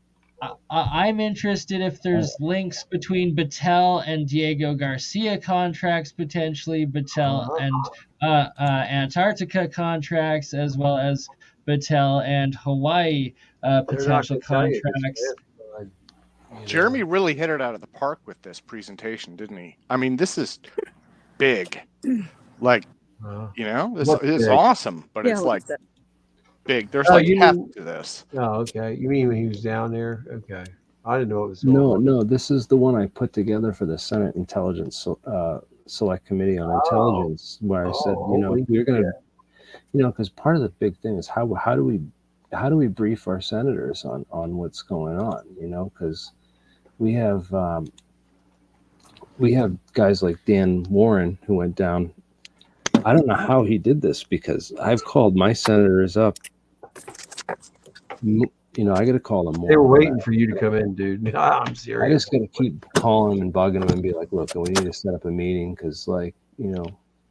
I'm interested if there's links between Battelle and Diego Garcia contracts, potentially Battelle and Antarctica contracts, as well as Battelle and Hawaii potential contracts. Jeremy really hit it out of the park with this presentation, didn't he? I mean, this is big. Like, this is awesome, but it's like big. There's like heft to this. Oh, okay. You mean when he was down there? Okay. I didn't know what was going on. No, this is the one I put together for the Senate Intelligence Select Committee on Intelligence, where I said, we're going to, because part of the big thing is how do we brief our senators on what's going on, because we have guys like Dan Warren who went down. I don't know how he did this, because I've called my senators up. I got to call them more. They were waiting for you to come in, dude. I'm serious. I just got to keep calling them and bugging them and be like, look, we need to set up a meeting, because,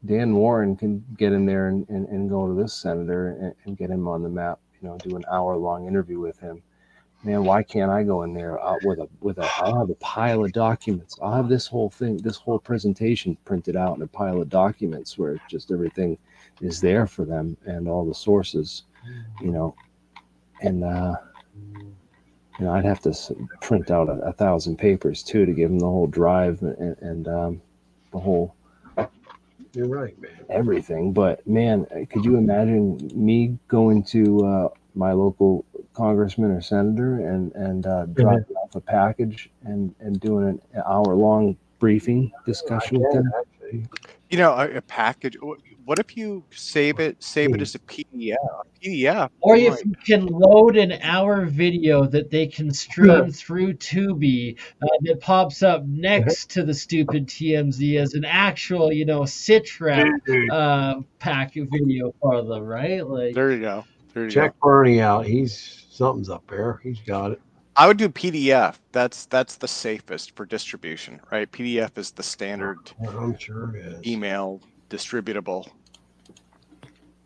Dan Warren can get in there and go to this senator and get him on the map, do an hour-long interview with him. Man, why can't I go in there I'll have a pile of documents. I'll have this whole presentation printed out in a pile of documents where just everything is there for them and all the sources, and I'd have to print out 1,000 papers too to give them the whole drive and the whole. You're right, man. Everything, but man, could you imagine me going to my local congressman or senator and dropping off a package and doing an hour-long briefing discussion with them? A package. What if you save it as a PDF? Or if you can load an hour video that they can stream through Tubi that pops up next to the stupid TMZ as an actual, SITREP pack video for them, right? Like, there you go. Check BurnEye out. Something's up there. He's got it. I would do PDF. That's the safest for distribution, right? PDF is the standard. I'm sure it is. Email distributable.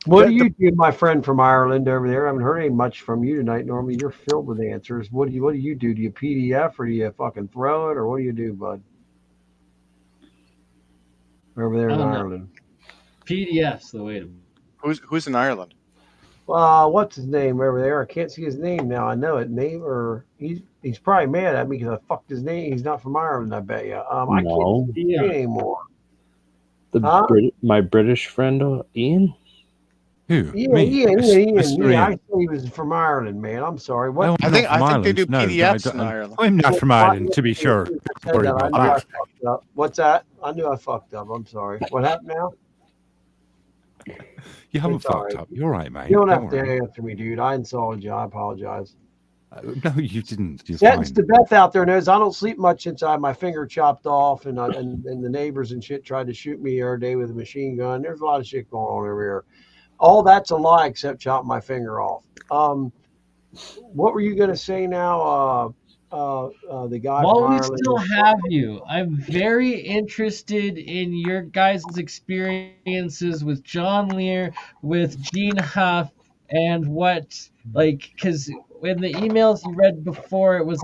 What do you do, my friend from Ireland over there? I haven't heard any much from you tonight. Normally you're filled with answers. What do you do? Do you PDF or do you fucking throw it, or what do you do, bud? Over there in Ireland. PDF's the way to. Who's in Ireland? What's his name over there? I can't see his name now. I know it. He's probably mad at me because I fucked his name. He's not from Ireland, I bet you. I can't see it anymore. My British friend Ian. Who? Yeah, me? Ian. I thought he was from Ireland, man. I'm sorry. What? No, I think they do PDFs in Ireland. I'm not from Ireland, to be sure. What's that? I knew I fucked up. I'm sorry. What happened now? You haven't fucked up. You're right, mate. You don't have to answer me, dude. I insulted you. I apologize. No, you didn't. Sentence to Beth out there knows I don't sleep much since I had my finger chopped off, and the neighbors and shit tried to shoot me the other day with a machine gun. There's a lot of shit going on over here. All that's a lie except chopping my finger off. What were you going to say now? The guy. While we still have you, I'm very interested in your guys' experiences with John Lear, with Gene Huff, and because in the emails you read before, it was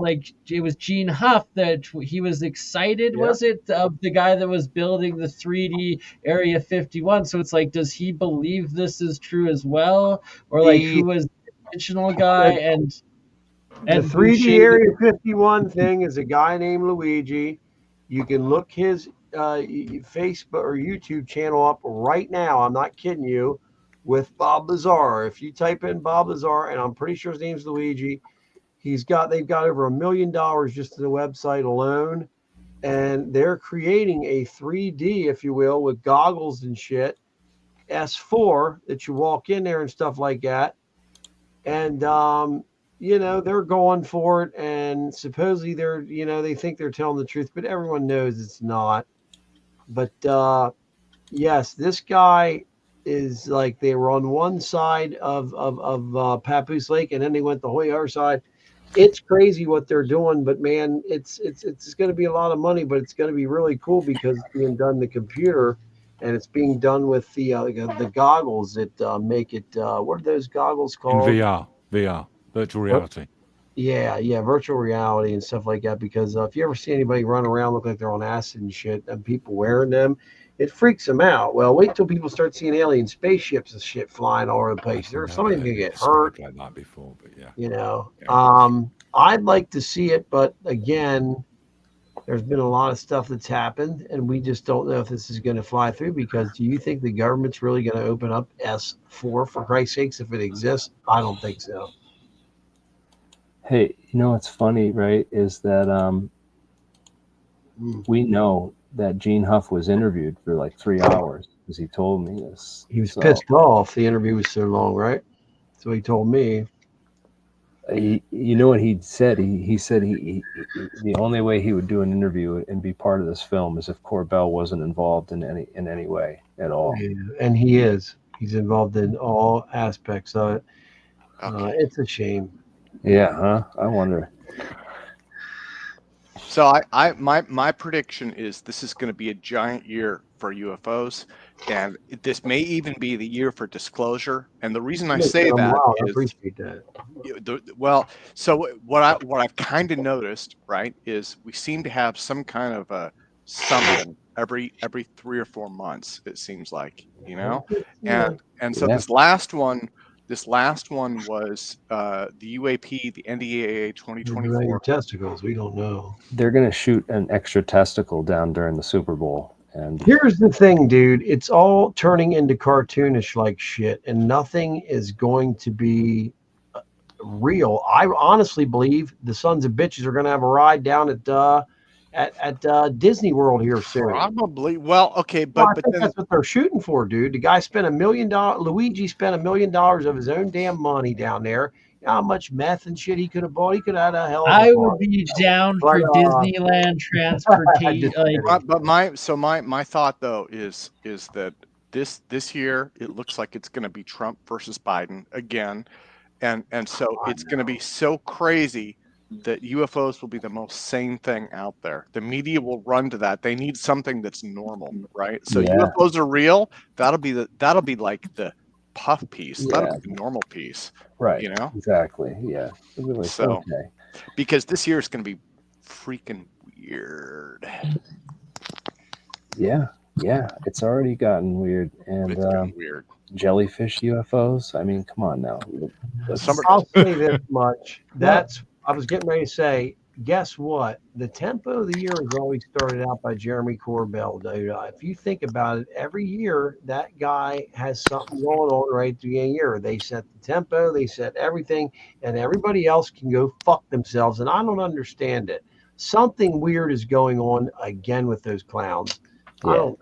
Gene Huff that he was excited, was it, of the guy that was building the 3D Area 51? So it's like, does he believe this is true as well, or who was the original guy? And the 3D Area 51 thing is a guy named Luigi. You can look his Facebook or YouTube channel up right now. I'm not kidding you. With Bob Lazar. If you type in Bob Lazar, and I'm pretty sure his name's Luigi, they've got over $1 million just to the website alone. And they're creating a 3D, if you will, with goggles and shit, S4 that you walk in there and stuff like that. And, they're going for it. And supposedly they think they're telling the truth, but everyone knows it's not. But, yes, this guy is like, they were on one side of Papoose Lake, and then they went the whole other side. It's crazy what they're doing, but man, it's going to be a lot of money, but it's going to be really cool because it's being done in the computer, and it's being done with the goggles that make it. What are those goggles called? In VR, virtual reality. Yeah, virtual reality and stuff like that. Because if you ever see anybody run around look like they're on acid and shit, and people wearing them, it freaks them out. Well, wait till people start seeing alien spaceships and shit flying all over the place. There's somebody gonna get hurt. Like that before, but yeah. I'd like to see it, but again, there's been a lot of stuff that's happened, and we just don't know if this is going to fly through. Because do you think the government's really going to open up S4 for Christ's sakes if it exists? I don't think so. Hey, you know what's funny, right? Is that we know that Gene Huff was interviewed for like 3 hours because he told me this. He was So, pissed off. The interview was so long, right? So he told me. you know what he said? He said the only way he would do an interview and be part of this film is if Corbell wasn't involved in any way at all. Yeah, and he is. He's involved in all aspects of it. Okay. It's a shame. Yeah, huh? I wonder. So my prediction is this is going to be a giant year for UFOs, and this may even be the year for disclosure. And the reason I say that Wow, I is, appreciate that. well, so what I've kind of noticed, right, is we seem to have some kind of a something every 3 or 4 months. It seems like, you know, and so Yeah. this last one was the UAP, the NDAA 2024. Your testicles, we don't know. They're gonna shoot an extra testicle down during the Super Bowl, and Here's the thing, dude. It's all turning into cartoonish like shit, and nothing is going to be real. I honestly believe the sons of bitches are going to have a ride down at Disney World here soon. Probably. Well, okay, Well, but I think then that's what they're shooting for, dude. The guy spent $1 million. Luigi spent $1 million of his own damn money down there. You know how much meth and shit he could have bought? He could have had a hell of a I party. would be down But, for Disneyland transportation. But my thought though is that this year it looks like it's going to be Trump versus Biden again, and so it's going to be so crazy that UFOs will be the most sane thing out there. The media will run to that. They need something that's normal, right? So Yeah. UFOs are real. That'll be like the puff piece. Yeah. That'll be the normal piece, right, you know. exactly. Yeah. Like, So okay. because this year is going to be freaking weird. Yeah, it's already gotten weird, and It's been weird. jellyfish UFOs. I mean, come on now. I'll say this much. I was getting ready to say, guess what? The tempo of the year is always started out by Jeremy Corbell, dude. If you think about it, every year that guy has something going on right at the beginning of the year. They set the tempo, they set everything, and everybody else can go fuck themselves. And I don't understand it. Something weird is going on again with those clowns. I Yeah, don't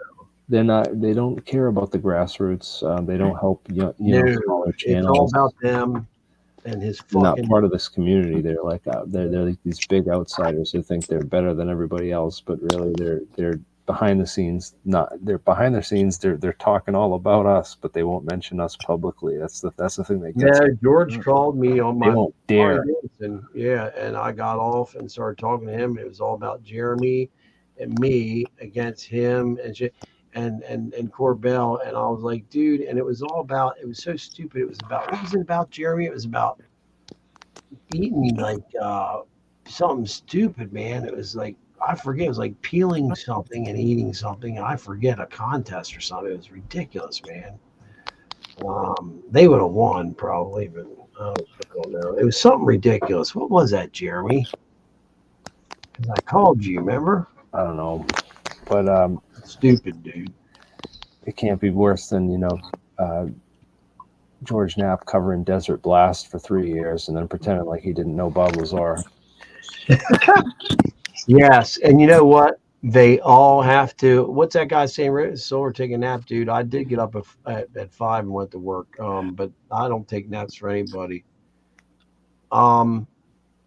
know. they don't care about the grassroots. They don't help smaller It's all channels. about them and his They're not fucking. part of this community. They're like they're like these big outsiders who think they're better than everybody else, but really they're behind the scenes. They're talking all about us, but they won't mention us publicly. That's the thing that gets. Yeah, George called me on my. They won't dare. And and I got off and started talking to him. It was all about Jeremy and me against him and shit. And Corbell, and I was like, dude, and it was so stupid. It was about, what was it about, Jeremy? It was about eating like something stupid, man. It was like, I forget, it was like peeling something and eating something. I forget, a contest or something. It was ridiculous, man. They would have won probably, but I don't know. It was something ridiculous. What was that, Jeremy? Because I called you, remember? I don't know, but stupid, dude. It can't be worse than George Knapp covering Desert Blast for 3 years and then pretending like he didn't know Bob Lazar. Yes, and you know what? They all have to. What's that guy saying? Solar take a nap, dude. I did get up at 5 and went to work, but I don't take naps for anybody.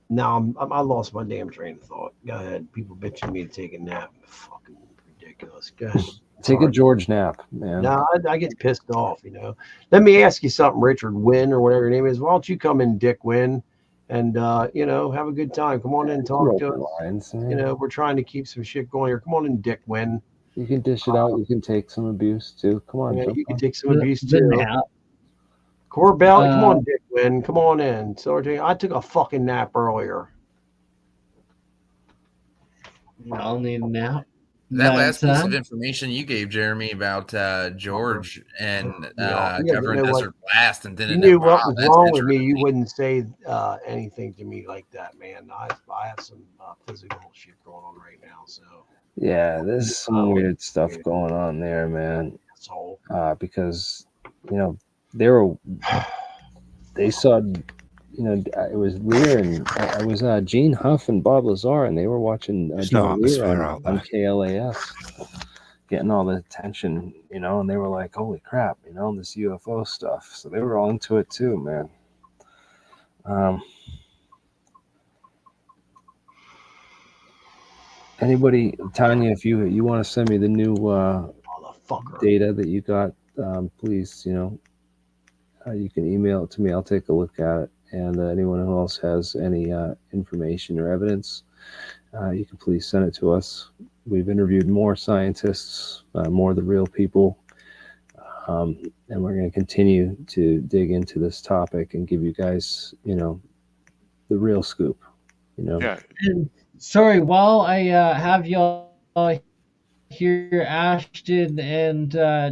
Now I lost my damn train of thought. Go ahead. People bitching me to take a nap. Fucking ridiculous. Go ahead. Take a George Knapp, man. No, I get pissed off, Let me ask you something, Richard Wynn, or whatever your name is. Why don't you come in, Dick Wynn, and have a good time? Come on in and talk to us. We're trying to keep some shit going here. Come on in, Dick Wynn. You can dish it out. You can take some abuse too. Come on. Yeah, you can take some abuse too. Corbell, come on, Dick Wynn. Come on in. So I took a fucking nap earlier. We all need a nap. That last piece of information you gave, Jeremy, about George and covering Desert Blast, and you knew what was wrong with me. You wouldn't say anything to me like that, man. I have some physical shit going on right now, so. Yeah, there's some weird stuff going on there, man. Because they saw it was Lear and it was Gene Huff and Bob Lazar, and they were watching John Lear on KLAS, getting all the attention, and they were like, "Holy crap!" This UFO stuff. So they were all into it too, man. Anybody, Tanya, if you want to send me the new data that you got, please, you can email it to me. I'll take a look at it. And anyone who else has any information or evidence, you can please send it to us. We've interviewed more scientists, more of the real people, and we're going to continue to dig into this topic and give you guys, the real scoop. Yeah. And sorry, while I have y'all here, Ashton and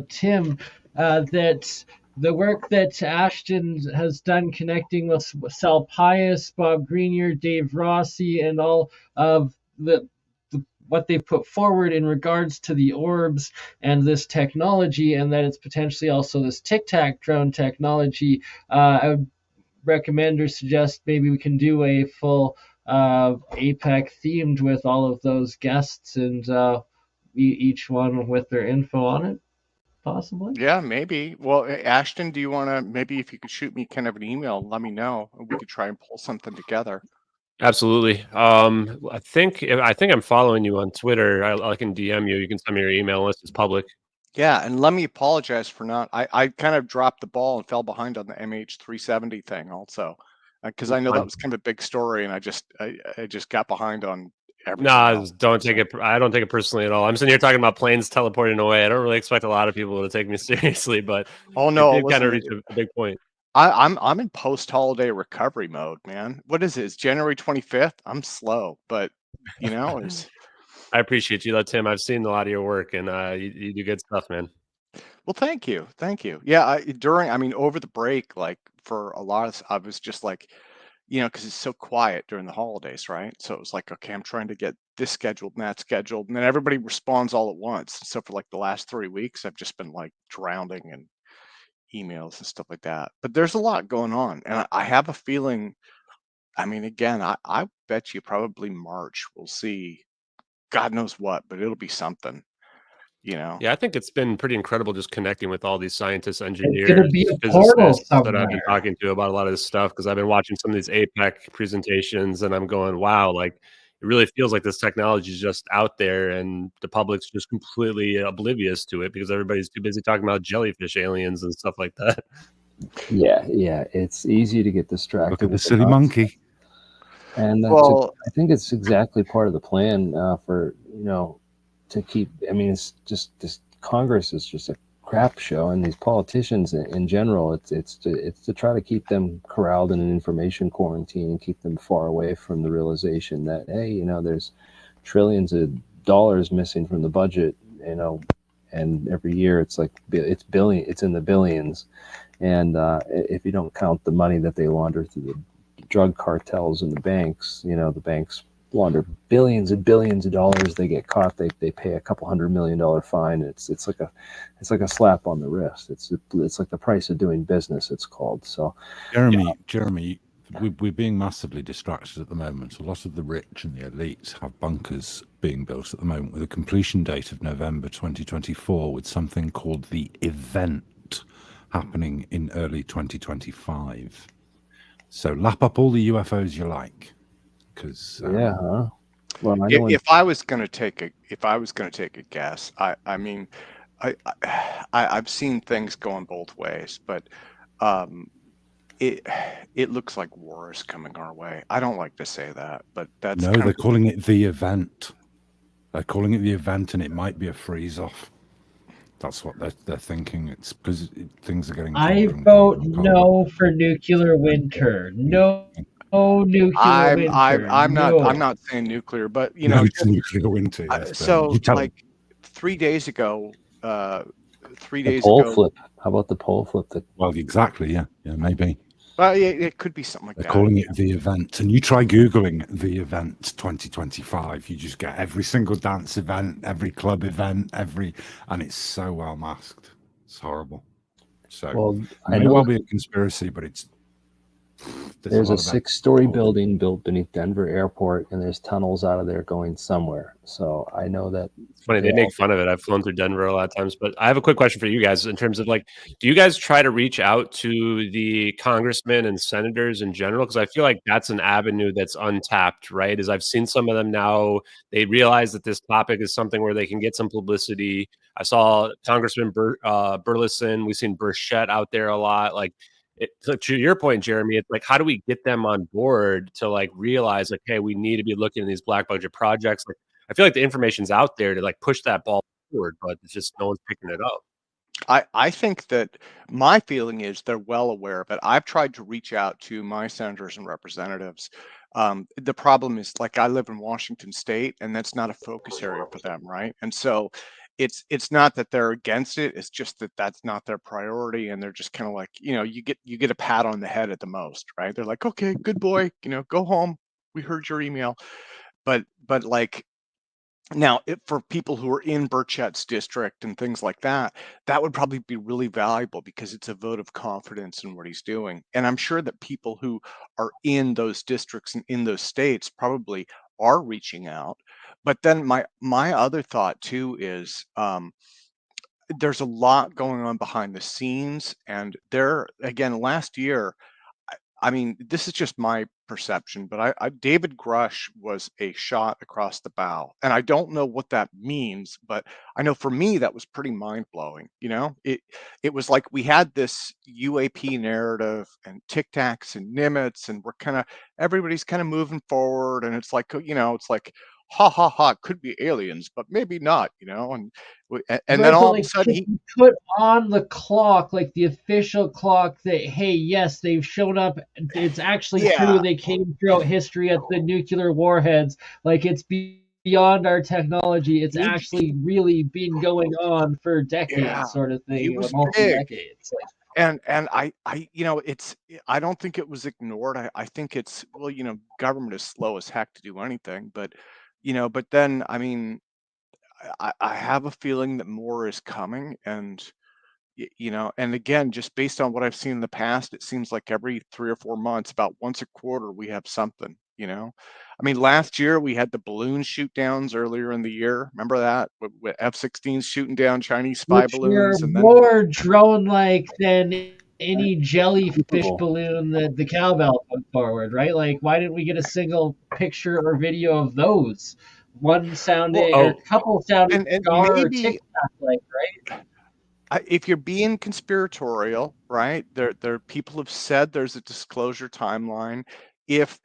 Tim, that the work that Ashton has done connecting with Sal Pius, Bob Greenier, Dave Rossi, and all of what they've put forward in regards to the orbs and this technology, and that it's potentially also this Tic Tac drone technology, I would recommend or suggest maybe we can do a full APEC themed with all of those guests and each one with their info on it, possibly. Yeah, maybe. Well, Ashton, do you want to, maybe if you could shoot me kind of an email, let me know, and we could try and pull something together. Absolutely. I think I'm following you on Twitter. I can DM you. You can send me your email unless it's public. Yeah, and let me apologize for not. I kind of dropped the ball and fell behind on the MH370 thing also, because I know that was kind of a big story, and I just got behind on everything. No, don't take it. I don't take it personally at all. I'm sitting here talking about planes teleporting away. I don't really expect a lot of people to take me seriously, but oh no, it kind of reached a big point. I'm in post-holiday recovery mode, man. What is it? It's January 25th. I'm slow, but it's. I appreciate you, though, Tim. I've seen a lot of your work, and you do good stuff, man. Well, thank you. Yeah, over the break, like for a lot of, I was just like, because it's so quiet during the holidays, right? So it was like, okay, I'm trying to get this scheduled and that scheduled, and then everybody responds all at once. So for like the last 3 weeks, I've just been like drowning in emails and stuff like that. But there's a lot going on, and I have a feeling. I mean, again, I bet you probably March we'll see, God knows what, but it'll be something. Yeah, I think it's been pretty incredible just connecting with all these scientists, It's engineers, gonna be a portal physicists that I've been somewhere. talking to about a lot of this stuff, because I've been watching some of these APEC presentations, and I'm going, wow, like it really feels like this technology is just out there, and the public's just completely oblivious to it because everybody's too busy talking about jellyfish aliens and stuff like that. Yeah, it's easy to get distracted. Look at the silly monkey. And I think it's exactly part of the plan for to keep. I mean, it's just this Congress is just a crap show, and these politicians in general, it's to try to keep them corralled in an information quarantine and keep them far away from the realization that, hey, there's trillions of dollars missing from the budget, and every year it's like it's in the billions, and if you don't count the money that they launder through the drug cartels and the banks, the banks launder billions and billions of dollars. They get caught, they pay a couple $100 million fine. It's like a slap on the wrist. It's like the price of doing business, it's called. So Jeremy, we're being massively distracted at the moment. A lot of the rich and the elites have bunkers being built at the moment with a completion date of November 2024, with something called the event happening in early 2025. So lap up all the UFOs you like. Because well, if I was going to take a guess, I mean, I've seen things going both ways, but it looks like war is coming our way. I don't like to say that, but that's they're calling it the event. They're calling it the event, and it might be a freeze off. That's what they're thinking. It's because things are getting. I vote no for nuclear winter. No. Oh, nuclear winter. I'm not saying nuclear, but nuclear winter. Yes, so like 3 days ago, pole flip. How about the pole flip? Well, exactly. Yeah, maybe. Well, it could be something like that. They're calling it the event, and you try googling the event 2025, you just get every single dance event, every club event, and it's so well masked. It's horrible. So it may well be a conspiracy, but it's There's a 6-story building built beneath Denver Airport, and there's tunnels out of there going somewhere. So I know that. It's funny, they make fun of it. I've flown through Denver a lot of times, but I have a quick question for you guys in terms of like, do you guys try to reach out to the congressmen and senators in general? Because I feel like that's an avenue that's untapped, right? As I've seen some of them now, they realize that this topic is something where they can get some publicity. I saw Congressman Burleson. We've seen Burchett out there a lot. Like, so to your point, Jeremy, it's like, how do we get them on board to like realize like, hey, we need to be looking at these black budget projects? Like, I feel like the information's out there to like push that ball forward, but it's just no one's picking it up. I think that my feeling is they're well aware of it. I've tried to reach out to my senators and representatives. The problem is, like, I live in Washington State, and that's not a focus area for them, right? And so it's not that they're against it, it's just that that's not their priority, and they're just kind of like, you get a pat on the head at the most, right? They're like, okay, good boy, go home, we heard your email. But like, now for people who are in Burchett's district and things like that, that would probably be really valuable because it's a vote of confidence in what he's doing. And I'm sure that people who are in those districts and in those states probably are reaching out. But then my other thought too is, there's a lot going on behind the scenes. And again, last year, I mean, this is just my perception, but David Grush was a shot across the bow. And I don't know what that means, but I know for me, that was pretty mind blowing. It was like we had this UAP narrative and Tic Tacs and Nimitz, and everybody's kind of moving forward. And it's like, it's like, ha ha ha, it could be aliens, but maybe not, and then all of a sudden he put on the clock, like the official clock, that hey, yes, they've shown up, it's actually true, they came throughout history at the nuclear warheads, like it's beyond our technology, it's actually really been going on for decades, sort of thing, multi-decades. And I I don't think it was ignored. I think it's, well, government is slow as heck to do anything, but but then, I mean, I have a feeling that more is coming. And and again, just based on what I've seen in the past, it seems like every 3 or 4 months, about once a quarter, we have something. I mean, last year we had the balloon shoot downs earlier in the year. Remember that, with F-16s shooting down Chinese spy balloons, and then more drone-like than any jellyfish balloon that the cowbell put forward, right? Like, why didn't we get a single picture or video of those? One sounding, or a couple sounding star or Tic Tac, like, right? If you're being conspiratorial, right? There people have said there's a disclosure timeline. If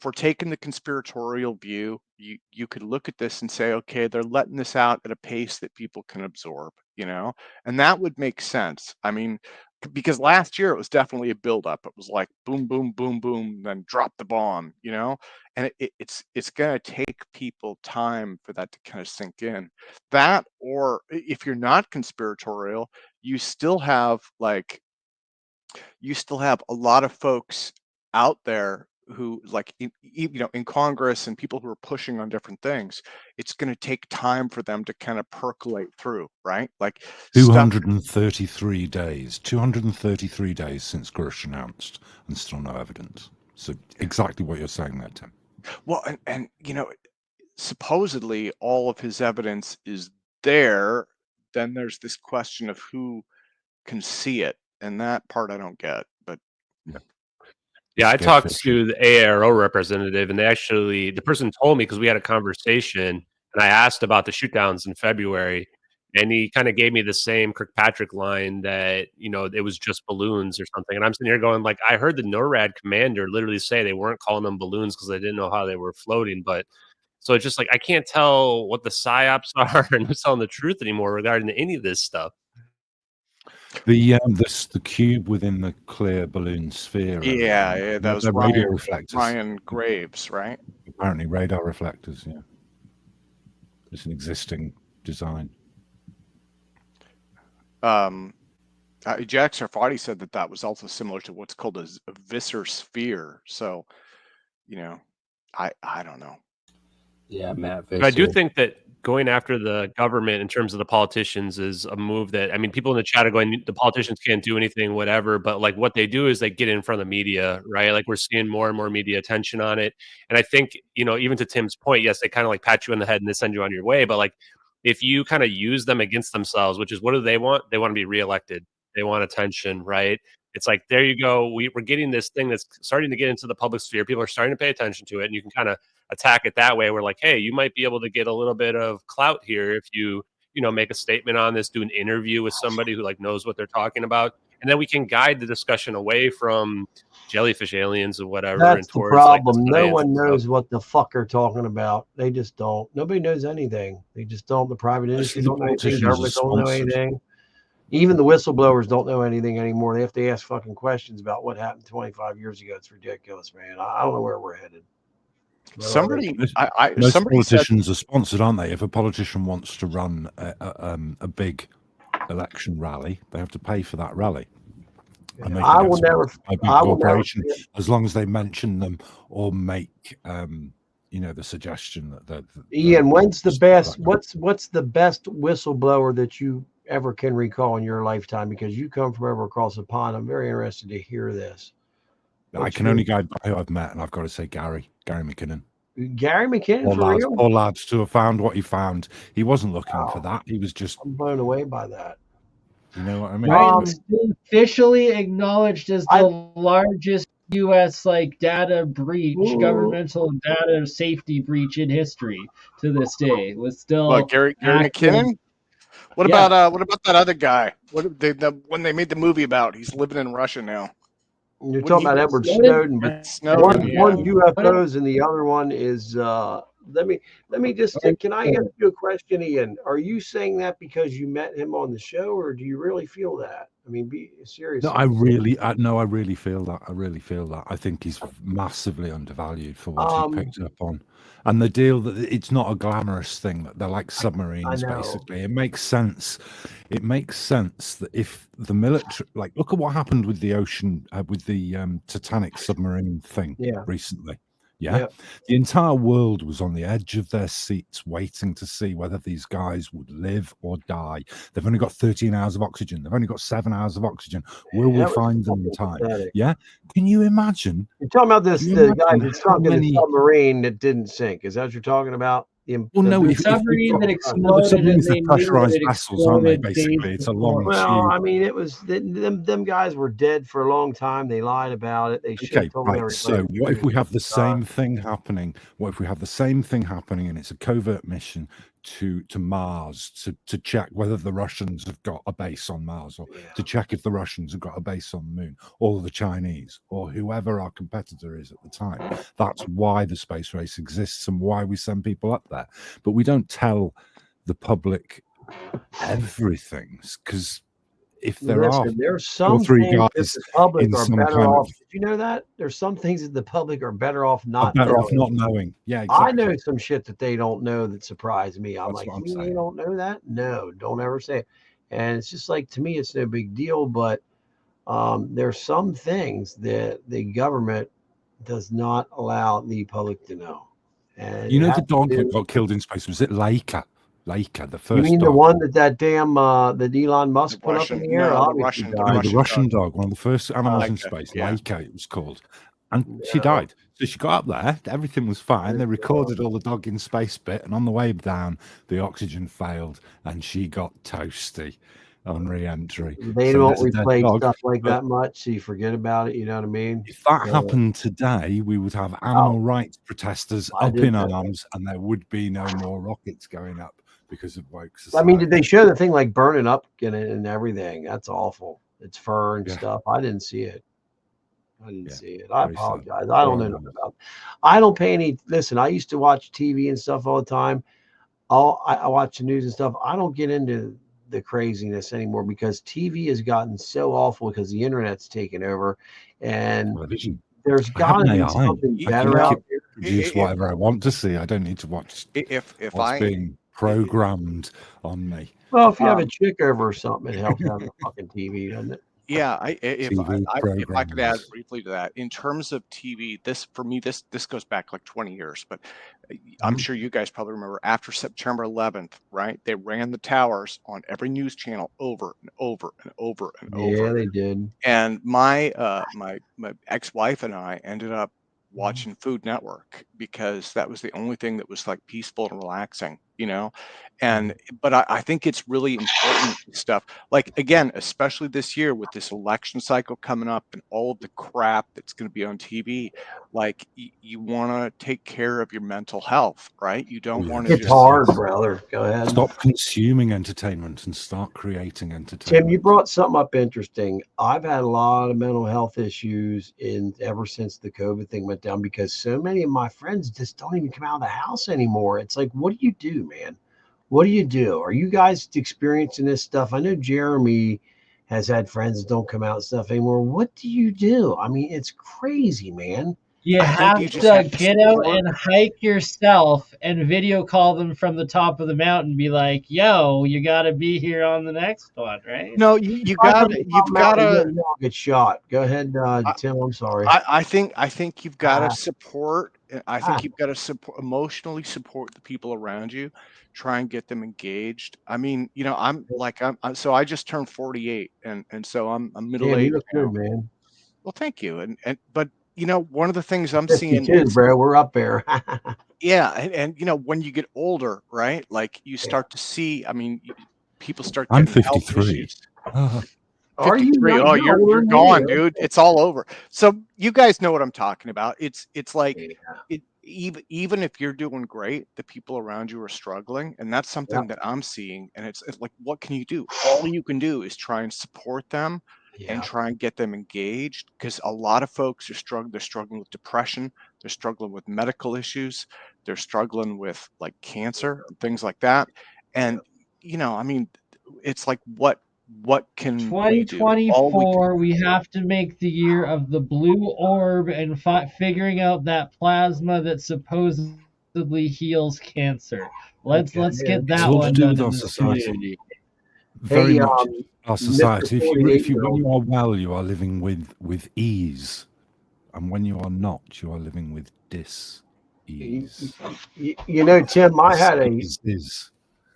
we're taking the conspiratorial view, you could look at this and say, okay, they're letting this out at a pace that people can absorb, and that would make sense. I mean, because last year it was definitely a buildup. It was like boom, boom, boom, boom, then drop the bomb, and it's going to take people time for that to kind of sink in. That, or if you're not conspiratorial, you still have a lot of folks out there who, like, in Congress, and people who are pushing on different things. It's going to take time for them to kind of percolate through, right? Like 233 days, 233 days since Grush announced, and still no evidence. So exactly what you're saying there, Tim. Well, and supposedly all of his evidence is there. Then there's this question of who can see it, and that part I don't get. But yeah, I talked to the AARO representative, and the person told me, because we had a conversation, and I asked about the shoot downs in February, and he kind of gave me the same Kirkpatrick line that, it was just balloons or something. And I'm sitting here going, like, I heard the NORAD commander literally say they weren't calling them balloons because they didn't know how they were floating. But so it's just like, I can't tell what the psyops are and who's telling the truth anymore regarding any of this stuff. The cube within the clear balloon sphere. Yeah, that was radio reflectors. Ryan Graves, right? Apparently, radar reflectors. Yeah, it's an existing design. Jack Sarfati said that was also similar to what's called a Visser sphere. So, I don't know. Yeah, Matt Visser. But I do think that going after the government in terms of the politicians is a move that, I mean, people in the chat are going, the politicians can't do anything, whatever. But like what they do is they get in front of the media, right? Like we're seeing more and more media attention on it. And I think, you know, even to Tim's point, yes, they kind of like pat you on the head and they send you on your way. But like if you kind of use them against themselves, which is what do they want? They want to be reelected. They want attention, right? It's like, there you go. We're getting this thing that's starting to get into the public sphere. People are starting to pay attention to it. And you can kind of attack it that way. We're like, hey, you might be able to get a little bit of clout here if you know, make a statement on this, do an interview with somebody who like knows what they're talking about. And then we can guide the discussion away from jellyfish aliens or whatever. That's and the towards problem. like No one knows what the fuck they're talking about. They just don't. Nobody knows anything. They just don't. The private industry don't know anything. Government don't know anything. Even the whistleblowers don't know anything anymore. They have to ask fucking questions about what happened 25 years ago. It's ridiculous, man. I don't know where we're headed. Somebody, most somebody politicians are sponsored, aren't they? If a politician wants to run a big election rally, they have to pay for that rally. And I will never. A big corporation, as long as they mention them or make, you know, the suggestion that. Ian, when's the best? What's the best whistleblower that you ever can recall in your lifetime? Because you come from over across the pond. I'm very interested to hear this. I can only go by who I've met, and I've got to say Gary McKinnon. Gary McKinnon, for real? Poor lads to have found what he found. He wasn't looking for that. He was just. I'm blown away by that. You know what I mean? It's officially acknowledged as the largest U.S. like data breach, governmental data safety breach in history to this day. Was still Gary McKinnon. What about that other guy? When they made the movie about? He's living in Russia now. You're talking about Edward Snowden, but one UFOs and the other one is. Let me just. Can I ask you a question, Ian? Are you saying that because you met him on the show, or do you really feel that? I mean, be serious. No, I really feel that. I really feel that. I think he's massively undervalued for what he picked up on, and the deal that it's not a glamorous thing. That they're like submarines, basically. It makes sense. It makes sense that if the military, like, look at what happened with the ocean, with the Titanic submarine thing recently. Yeah, the entire world was on the edge of their seats waiting to see whether these guys would live or die. They've only got 13 hours of oxygen. They've only got 7 hours of oxygen. Will we find them in time? Yeah. Can you imagine? You're talking about the guy that sunk in the submarine that didn't sink. Is that what you're talking about? The submarine that exploded, and they pressurized vessels, aren't they? Basically, it's a long. Well, I mean, it was them guys were dead for a long time. They lied about it. They right. So, what if we have the same thing happening? What if we have the same thing happening, and it's a covert mission to Mars to check whether the Russians have got a base on Mars, or to check if the Russians have got a base on the moon, or the Chinese, or whoever our competitor is at the time. That's why the space race exists and why we send people up there. But we don't tell the public everything, because if there's some three things guys that the public are better off. Did you know that? There's some things that the public are better off not knowing. Yeah, exactly. I know some shit that they don't know that surprised me. I'm like, you don't know that? No, don't ever say it. And it's just like, to me, it's no big deal. But there's some things that the government does not allow the public to know. And you know, the dog that got killed in space, was it Laika, the first. You mean dog? the one that damn that Elon Musk put up in the air? The Russian dog, one of the first animals in space. Laika, it was called, and she died. So she got up there, everything was fine. They recorded all the dog in space bit, and on the way down, the oxygen failed, and she got toasty on re-entry. They don't replay stuff like that much, so you forget about it. You know what I mean? If that happened today, we would have animal rights protesters up in arms, and there would be no more rockets going up because of woke society. I mean, did they show the thing like burning up and everything? That's awful. It's fur and stuff. I didn't see it. See it. I apologize. I don't know nothing about it. I don't pay any. Listen, I used to watch TV and stuff all the time. I watch the news and stuff. I don't get into the craziness anymore because TV has gotten so awful because the internet's taken over, and there's got to be something better out there. Produce whatever I want to see. I don't need to watch what's being programmed on me. Well, if you have a chick over or something, it helps having a fucking TV, doesn't it? Yeah, if TV if I could add programs. briefly to that, in terms of TV, this for me, this goes back like 20 years, but I'm sure you guys probably remember after September 11th, right? They ran the towers on every news channel over and over and over and over. Yeah, they did. And my my ex-wife and I ended up watching Food Network because that was the only thing that was like peaceful and relaxing, you know. And but I think it's really important stuff. Like again, especially this year with this election cycle coming up and all of the crap that's going to be on TV, like you want to take care of your mental health, right? You don't want to It's just hard, brother. Go ahead. Stop consuming entertainment and start creating entertainment. Tim, you brought something up interesting. I've had a lot of mental health issues ever since the COVID thing went down because so many of my friends just don't even come out of the house anymore. It's like, what do you do, man? What do you do? Are you guys experiencing this stuff? I know Jeremy has had friends that don't come out and stuff anymore. What do you do? I mean, it's crazy, man. You have to get out and hike yourself and video call them from the top of the mountain. Be like, "Yo, you got to be here on the next one, right?" No, you've got to get shot. Go ahead, Tim. I'm sorry. I think you've got to support. I think you've got to support emotionally support the people around you. Try and get them engaged. I mean, you know, I'm so I just turned 48, and so I'm middle aged now. Good, man. Well, thank you. But you know, one of the things I'm 52, seeing, bro, we're up there. yeah, and you know, when you get older, right? Like you start to see. I mean, people start I'm getting health 53. issues. Are you 53. not? Oh, You're you're older gone, than me. dude. It's all over. So you guys know what I'm talking about. It's like even if you're doing great, the people around you are struggling, and that's something that I'm seeing. And it's like, what can you do? All you can do is try and support them and try and get them engaged, because a lot of folks are struggling. They're struggling with depression. They're struggling with medical issues. They're struggling with like cancer and things like that. And you know, I mean, it's like what can we do? 2024, we have to make the year of the blue orb and figuring out that plasma that supposedly heals cancer. Let's get that one done in this community. Very much our society. If you when you you are well, you are living with ease, and when you are not, you are living with dis-ease. You know, Tim, I had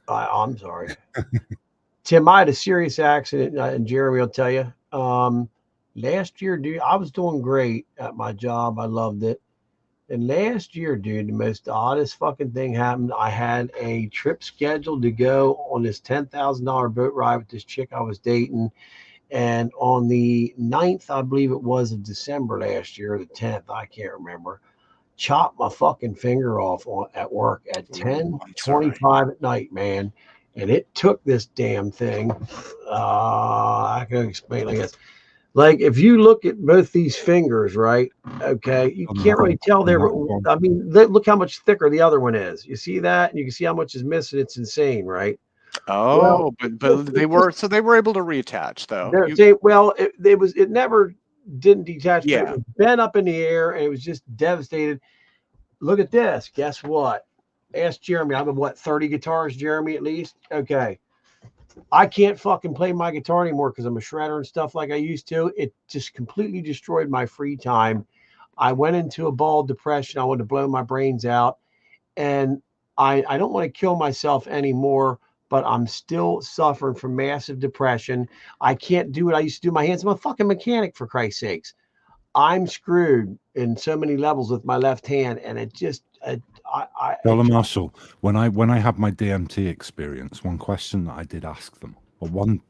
I'm sorry. Tim, I had a serious accident, and Jeremy will tell you. Last year, dude, I was doing great at my job. I loved it. And last year, dude, the most oddest fucking thing happened. I had a trip scheduled to go on this $10,000 boat ride with this chick I was dating. And on the 9th, I believe it was, of December last year, the 10th, I can't remember, chopped my fucking finger off at work at 10:25 at night, man. And it took this damn thing. I can explain, I guess. Like if you look at both these fingers, right? Okay, you can't really tell there, but I mean, look how much thicker the other one is. You see that? And you can see how much is missing. It's insane, right? Oh, but they were able to reattach though. It never didn't detach. Yeah. But it was bent up in the air and it was just devastated. Look at this. Guess what? Ask Jeremy. I have what, 30 guitars, Jeremy, at least? Okay. I can't fucking play my guitar anymore because I'm a shredder and stuff like I used to. It just completely destroyed my free time. I went into a bald depression. I wanted to blow my brains out. And I don't want to kill myself anymore, but I'm still suffering from massive depression. I can't do what I used to do with my hands. I'm a fucking mechanic, for Christ's sakes. I'm screwed in so many levels with my left hand, and it just Marshall, when I had my DMT experience, one question that I did ask them, or one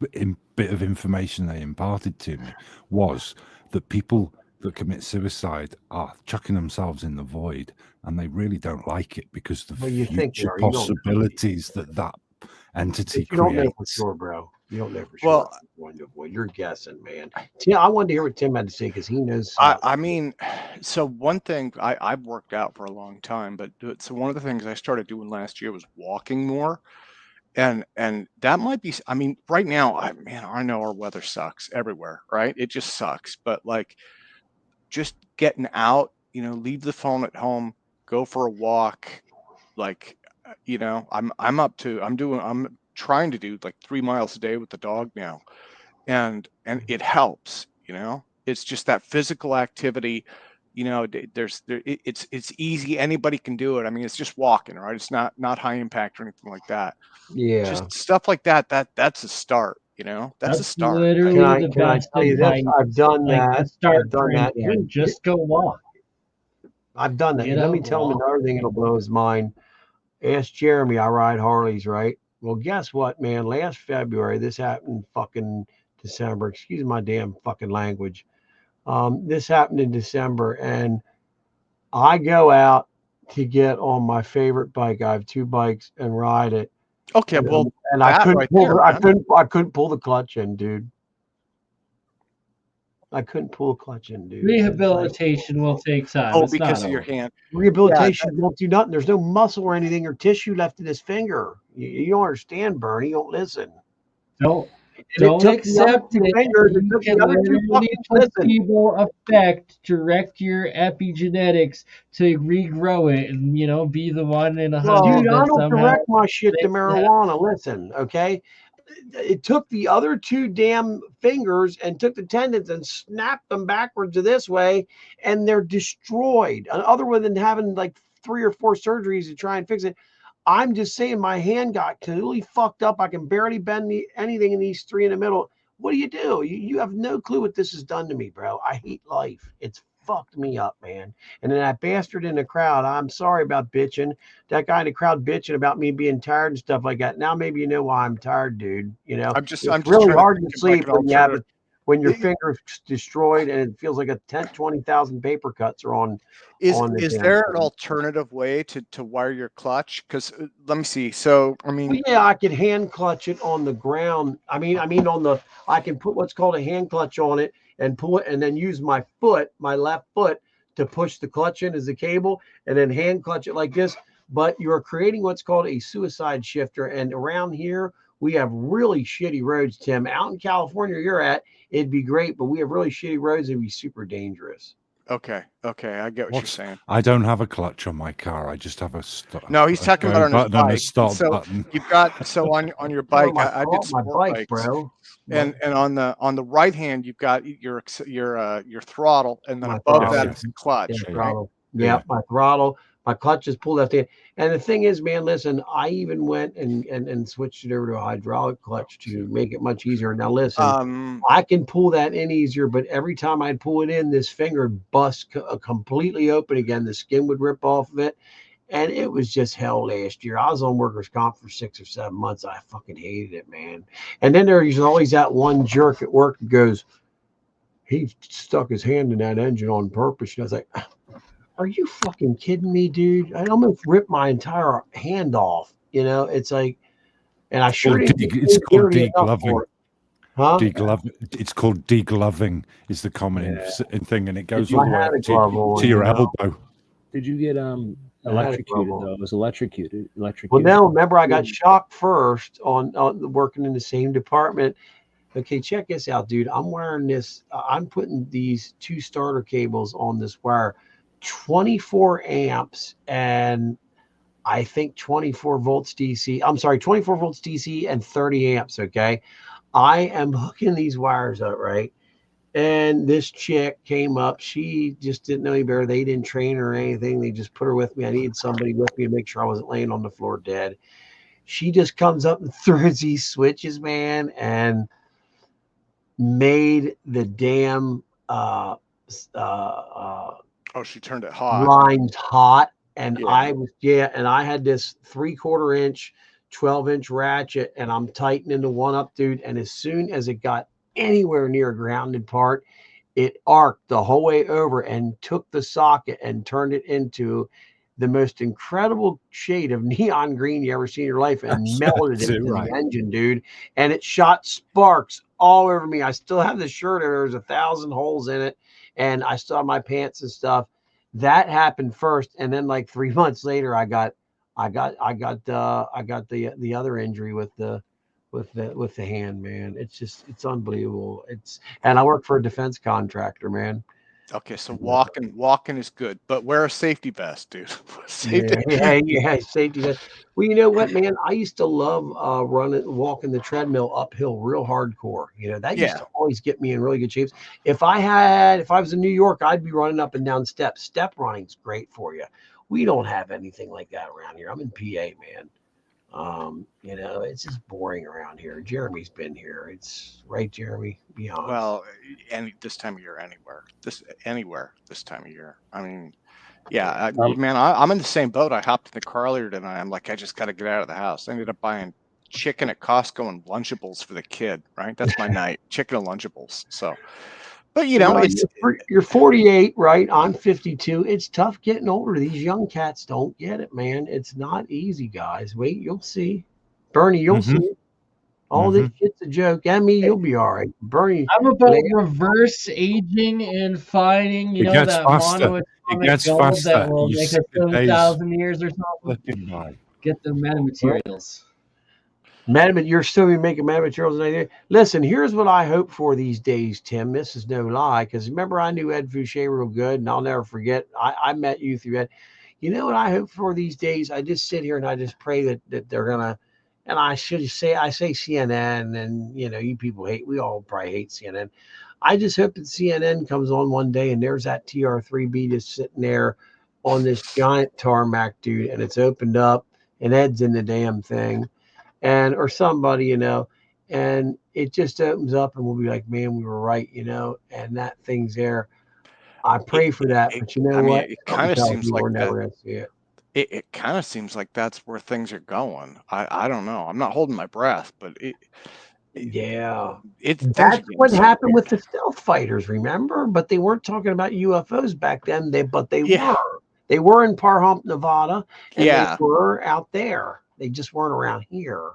bit of information they imparted to me, was that people that commit suicide are chucking themselves in the void, and they really don't like it because the future possibilities that entity creates. You don't know for sure, bro. You don't know for sure. Well, you're guessing, man. Tim, I wanted to hear what Tim had to say because he knows. I mean, so one thing I've worked out for a long time, but so one of the things I started doing last year was walking more, and that might be. I mean, right now, I know our weather sucks everywhere, right? It just sucks. But like, just getting out, you know, leave the phone at home, go for a walk, like, you know, I'm trying to do like 3 miles a day with the dog now. and it helps. It's just that physical activity. It's easy. Anybody can do it. I mean, it's just walking, right? It's not high impact or anything like that. Yeah. Just stuff like that. That's a start. That's a start. Literally the Can I best tell you this? advice. I've done Like, that. to start I've done that. drinking. Just go walk. I've done that. Get Let me up, tell him walk. another thing that'll blow his mind. Ask Jeremy. I ride Harleys, right? Well, guess what, man? Last February, this happened fucking December. Excuse my damn fucking language. This happened in December, and I go out to get on my favorite bike. I have 2 bikes and ride it. Okay, and I couldn't I couldn't pull the clutch in, dude. I couldn't pull a clutch in, dude. Rehabilitation will take time. Oh, It's because not of your over. hand. Rehabilitation won't do nothing. There's no muscle or anything or tissue left in his finger. You don't understand, Bernie. You don't listen. Don't And accept it. You can literally placebo effect direct your epigenetics to regrow it and be the one in 100 dude, I that don't somehow direct my shit to marijuana. Listen, okay? It took the other 2 damn fingers and took the tendons and snapped them backwards to this way, and they're destroyed. Other than having like 3 or 4 surgeries to try and fix it, I'm just saying my hand got completely fucked up. I can barely bend anything in these 3 in the middle. What do? You have no clue what this has done to me, bro. I hate life. It's fucked me up, man. And then that bastard in the crowd, I'm sorry about bitching. That guy in the crowd bitching about me being tired and stuff like that. Now maybe you know why I'm tired, dude. It's really hard to sleep when your finger's destroyed and it feels like 20,000 paper cuts are on. Is there an alternative way to wire your clutch? Because let me see. So I mean, I could hand clutch it on the ground. I can put what's called a hand clutch on it and pull it, and then use my left foot, to push the clutch in as the cable, and then hand clutch it like this. But you're creating what's called a suicide shifter, and around here we have really shitty roads, Tim. Out in California, you're at, it'd be great, but we have really shitty roads. It'd be super dangerous. Okay, I get what you're saying. I don't have a clutch on my car. I just have a stop. No, he's talking about on his bike. A stop so button. You've got on your bike. I did sport bike, bikes, bro. And on the right hand, you've got your throttle, and then above that is the clutch. Yeah, my throttle. My clutch is pulled left hand. And the thing is, man, listen, I even went and switched it over to a hydraulic clutch to make it much easier. Now, listen, I can pull that in easier, but every time I'd pull it in, this finger would bust completely open again. The skin would rip off of it. And it was just hell last year. I was on workers' comp for 6 or 7 months. I fucking hated it, man. And then there's always that one jerk at work that goes, he stuck his hand in that engine on purpose. And I was like, are you fucking kidding me, dude? I almost ripped my entire hand off. It's like, and I sure didn't. It's called degloving. Huh? It's called degloving is the common thing, and it goes all the way up to your elbow. Did you get electrocuted though? It was electrocuted. Well, no, remember I got shocked first on working in the same department. Okay, check this out, dude. I'm wiring this. I'm putting these 2 starter cables on this wire, 24 amps, and I think 24 volts DC. I'm sorry, 24 volts DC and 30 amps. Okay, I am hooking these wires up, right? And this chick came up. She just didn't know any better. They didn't train her or anything. They just put her with me. I needed somebody with me to make sure I wasn't laying on the floor dead. She just comes up and throws these switches, man, and made the damn she turned it hot. Lines hot. And and I had this 3/4 inch, 12-inch ratchet, and I'm tightening the one up, dude. And as soon as it got anywhere near a grounded part, it arced the whole way over and took the socket and turned it into the most incredible shade of neon green you ever seen in your life, and melted it into the engine, dude. And it shot sparks all over me. I still have the shirt, and there's 1,000 holes in it, and I still have my pants and stuff. That happened first, and then like 3 months later, I got the other injury with the hand, man. It's unbelievable. And I work for a defense contractor, man. Okay, so walking is good, but wear a safety vest, dude. Safety. Yeah, safety vest. Well, you know what, man? I used to love walking the treadmill uphill real hardcore. You know, that used to always get me in really good shape. If I was in New York, I'd be running up and down steps. Step running's great for you. We don't have anything like that around here. I'm in PA, man. You know, it's just boring around here. Jeremy's been here. It's right, Jeremy. Be honest. Well, this time of year, anywhere this time of year. I mean, yeah, man, I'm in the same boat. I hopped in the car earlier tonight. I'm like, I just got to get out of the house. I ended up buying chicken at Costco and Lunchables for the kid. Right, that's my night. Chicken and Lunchables. So, but you know, well, you're 48, right? I'm 52. It's tough getting older. These young cats don't get it, man. It's not easy, guys. Wait, you'll see. Bernie, you'll see. All this shit's a joke. Emmy, you'll be all right. Bernie, I'm about reverse aging and finding, that monoatomic gold that will make us 7,000 years or something. Get the metamaterials. You're still making metamaterials and anything. Listen, here's what I hope for these days, Tim. This is no lie, because remember I knew Ed Fouché real good, and I'll never forget. I met you through Ed. You know what I hope for these days? I just sit here and I just pray that they're gonna. And I say CNN, and you people we all probably hate CNN. I just hope that CNN comes on one day and there's that TR3B just sitting there on this giant tarmac, dude, and it's opened up and Ed's in the damn thing, or somebody, and it just opens up and we'll be like, man, we were right, and that thing's there. I pray for that, but you know what? It kind of seems like we're never gonna see it. It kind of seems like that's where things are going. I don't know. I'm not holding my breath, but that's what happened with the stealth fighters, remember? But they weren't talking about UFOs back then. Were. They were in Parhump, Nevada, and they were out there. They just weren't around here.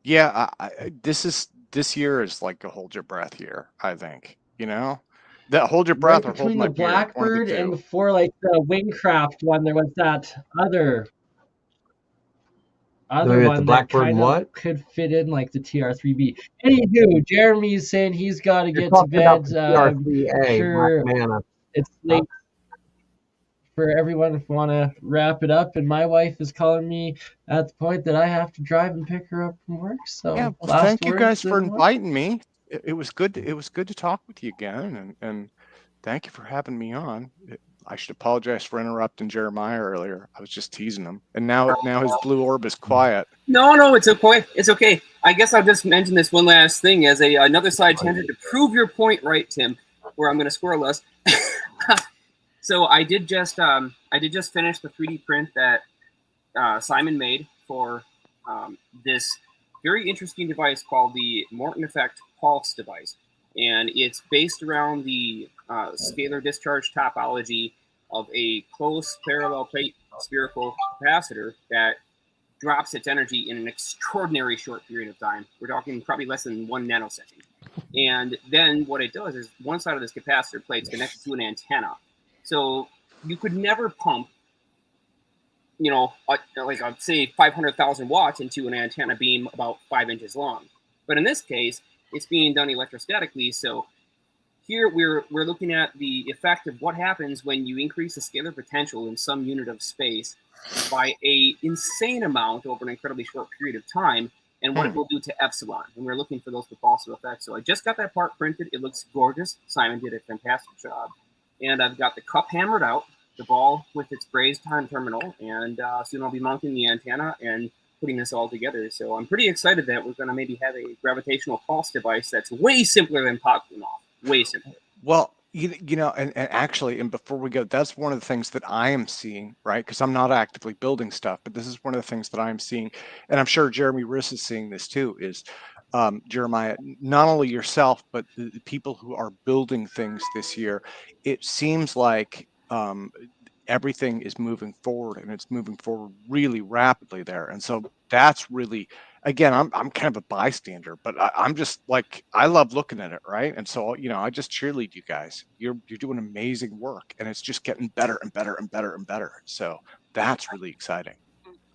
This year is like a hold your breath year, I think. That hold your breath or hold between my the Blackbird beer, and before, like the Wingcraft one, there was that other one that kind of could fit in like the TR3B. Anywho, Jeremy's saying he's got to get to bed. Sure, it's late for everyone if we want to wrap it up, and my wife is calling me at the point that I have to drive and pick her up from work. So thank you guys for inviting me. It was good. It was good to talk with you again, and thank you for having me on. I should apologize for interrupting Jeremiah earlier. I was just teasing him, and now his blue orb is quiet. No, it's okay. It's okay. I guess I'll just mention this one last thing as another side tangent to prove your point, right, Tim? Where I'm going to squirrel us. So I did just finish the 3D print that Simon made for this very interesting device called the Morton Effect Pulse device, and it's based around the scalar discharge topology of a close parallel plate spherical capacitor that drops its energy in an extraordinary short period of time. We're talking probably less than 1 nanosecond. And then what it does is one side of this capacitor plate is connected to an antenna. So you could never pump, I'd say 500,000 watts into an antenna beam about 5 inches long. But in this case, it's being done electrostatically. So here we're looking at the effect of what happens when you increase the scalar potential in some unit of space by a insane amount over an incredibly short period of time, and what it will do to epsilon. And we're looking for those propulsive effects. So I just got that part printed. It looks gorgeous. Simon did a fantastic job. And I've got the cup hammered out, the ball with its brazed time terminal, and soon I'll be mounting the antenna and putting this all together. So I'm pretty excited that we're going to maybe have a gravitational pulse device that's way simpler than Popp came off. Way simpler. Well, and actually, and before we go, that's one of the things that I am seeing, right? Because I'm not actively building stuff, but this is one of the things that I'm seeing, and I'm sure Jeremy Riss is seeing this too, is Jeremiah, not only yourself, but the people who are building things this year, it seems like everything is moving forward, and it's moving forward really rapidly there. And so that's really, again, I'm kind of a bystander, but I'm just like, I love looking at it, right? And so, I just cheerlead you guys. You're doing amazing work, and it's just getting better and better and better and better. So that's really exciting.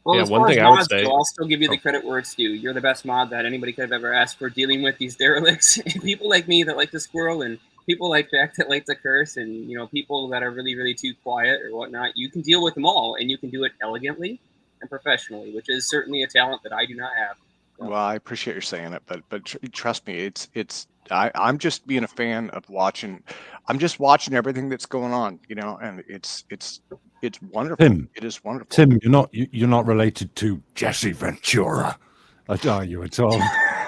Well, as far as mods go, I'll still give you the credit where it's due. You're the best mod that anybody could have ever asked for dealing with these derelicts. People like me that like to squirrel and people like Jack that like to curse, and people that are really, really too quiet or whatnot. You can deal with them all, and you can do it elegantly and professionally, which is certainly a talent that I do not have. So. Well, I appreciate you saying it, but trust me, I'm just being a fan of watching. I'm just watching everything that's going on, and it's wonderful. Tim, it is wonderful. Tim, you're not related to Jesse Ventura, are you at all?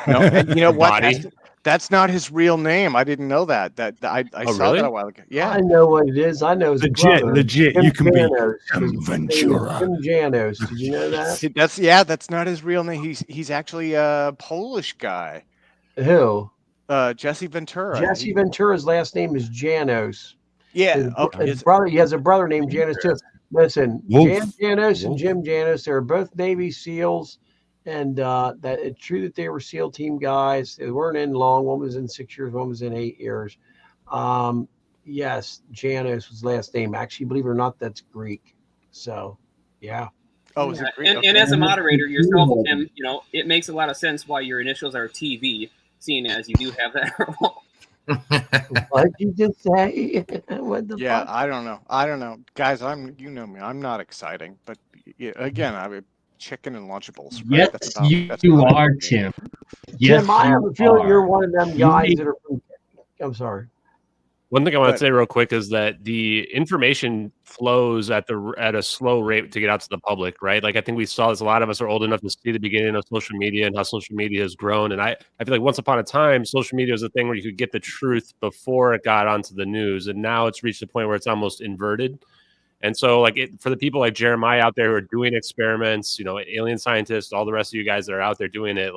No, and you know what? That's not his real name. I didn't know that. I saw that a while ago. Yeah, I know what it is. I know his brother. Legit. Tim you can Janos. be Tim Ventura. Tim Janos. Did you know that? That's not his real name. He's actually a Polish guy. Who? Jesse Ventura. Jesse Ventura's last name is Janos. Yeah. His brother. He has a brother named Janos too. Listen, Jan Janos and Jim Janos. They're both Navy SEALs. And that it's true that they were SEAL team guys. They weren't in long. One was in 6 years, one was in 8 years. Yes, Janos was last name. Actually, believe it or not, that's Greek. So, yeah. Oh, is it Greek? And as a moderator yourself, Tim, it makes a lot of sense why your initials are TV, seeing as you do have that role. What did you just say? What the fuck? I don't know, guys. You know me. I'm not exciting, but again, I would. Chicken and Lunchables. Right? Yes, you are, Tim. Yes, Tim, I have a feeling you're one of them guys that are from. I'm sorry. One thing I want to say real quick is that the information flows at a slow rate to get out to the public, right? Like I think we saw this. A lot of us are old enough to see the beginning of social media and how social media has grown. And I feel like once upon a time, social media was a thing where you could get the truth before it got onto the news, and now it's reached a point where it's almost inverted. And so, for the people like Jeremiah out there who are doing experiments, AlienScientist, all the rest of you guys that are out there doing it,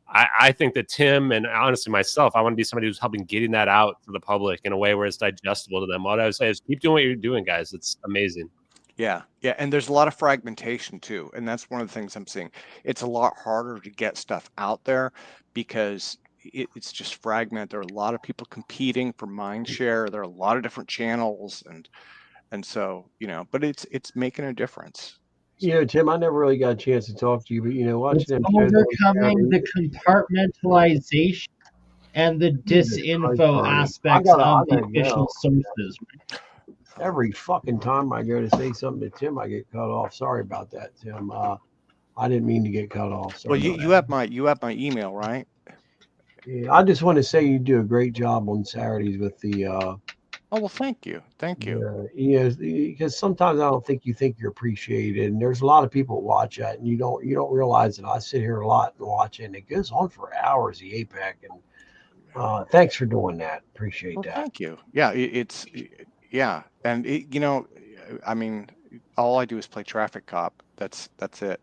I think that Tim and honestly myself, I want to be somebody who's helping getting that out to the public in a way where it's digestible to them. What I would say is keep doing what you're doing, guys. It's amazing. Yeah. And there's a lot of fragmentation too. And that's one of the things I'm seeing. It's a lot harder to get stuff out there because it's just fragmented. There are a lot of people competing for mind share. There are a lot of different channels and so, but it's making a difference. Tim, I never really got a chance to talk to you, but watching them overcoming the compartmentalization and the disinfo aspects of the official sources. Every fucking time I go to say something to Tim, I get cut off. Sorry about that, Tim. I didn't mean to get cut off. Well, you have my email, right? Yeah, I just want to say you do a great job on Saturdays with the. Oh, well, thank you. Because sometimes I don't think you think you're appreciated, and there's a lot of people that watch that, and you don't realize that I sit here a lot and watch it, and it goes on for hours. The APEC, and thanks for doing that. Appreciate that. Thank you. Yeah, and I mean, all I do is play traffic cop. That's it.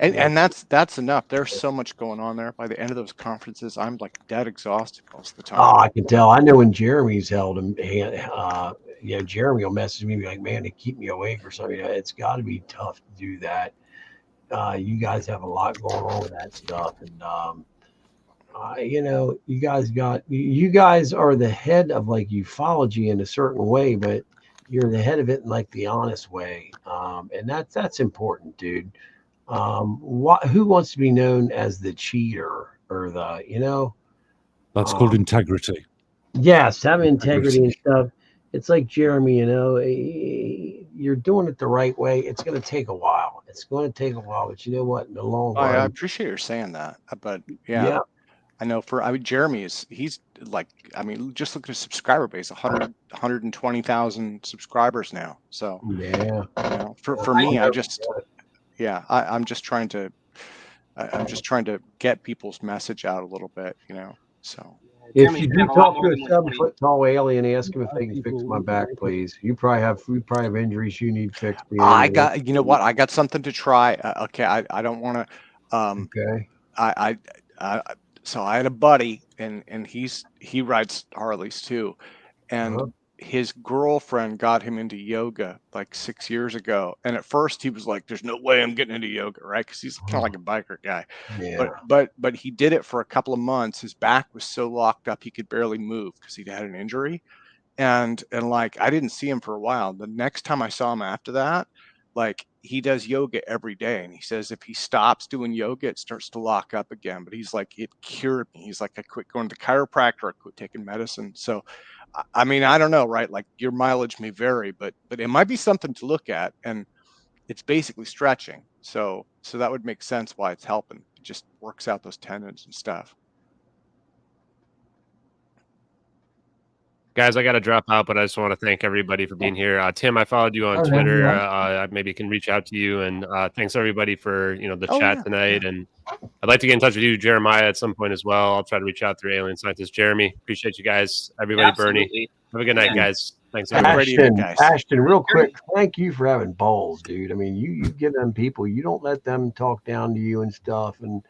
And that's enough. There's so much going on there. By the end of those conferences, I'm like dead exhausted most of the time. Oh, I can tell. I know when Jeremy's held them, Jeremy will message me like, "Man, they keep me awake or something." It's got to be tough to do that. You guys have a lot going on with that stuff, and you guys are the head of ufology in a certain way, but you're the head of it in the honest way, and that's important, dude. Who wants to be known as the cheater or the that's called integrity. Yes, have integrity and stuff. It's like Jeremy, you're doing it the right way. It's going to take a while. But you know what? In the long run, I appreciate you saying that. But yeah. I know Jeremy he's just look at his subscriber base, 120,000 subscribers now. So for me, I'm just trying to get people's message out a little bit, so. If you do talk to a 7-foot tall alien, ask him if they can fix my back, please. We probably have injuries you need fixed. I got something to try. Okay. I don't want to, okay. So I had a buddy and he rides Harleys too. And his girlfriend got him into yoga 6 years ago. And at first he was like, there's no way I'm getting into yoga, right? Because he's kind of like a biker guy. Yeah. But he did it for a couple of months. His back was so locked up he could barely move because he'd had an injury. And I didn't see him for a while. The next time I saw him after that, he does yoga every day, and he says if he stops doing yoga, it starts to lock up again. But he's like, it cured me. He's like, I quit going to the chiropractor, I quit taking medicine. So, I mean, I don't know, right? Like your mileage may vary, but it might be something to look at, and it's basically stretching. So that would make sense why it's helping. It just works out those tendons and stuff. Guys, I got to drop out, but I just want to thank everybody for being here. Tim, I followed you on Twitter. Maybe can reach out to you. And thanks everybody for the chat tonight. And I'd like to get in touch with you, Jeremiah, at some point as well. I'll try to reach out through AlienScientist. Jeremy, appreciate you guys. Everybody, Bernie. Have a good night, guys. Thanks. Ashton, real quick, thank you for having balls, dude. I mean, you give them people, you don't let them talk down to you and stuff. And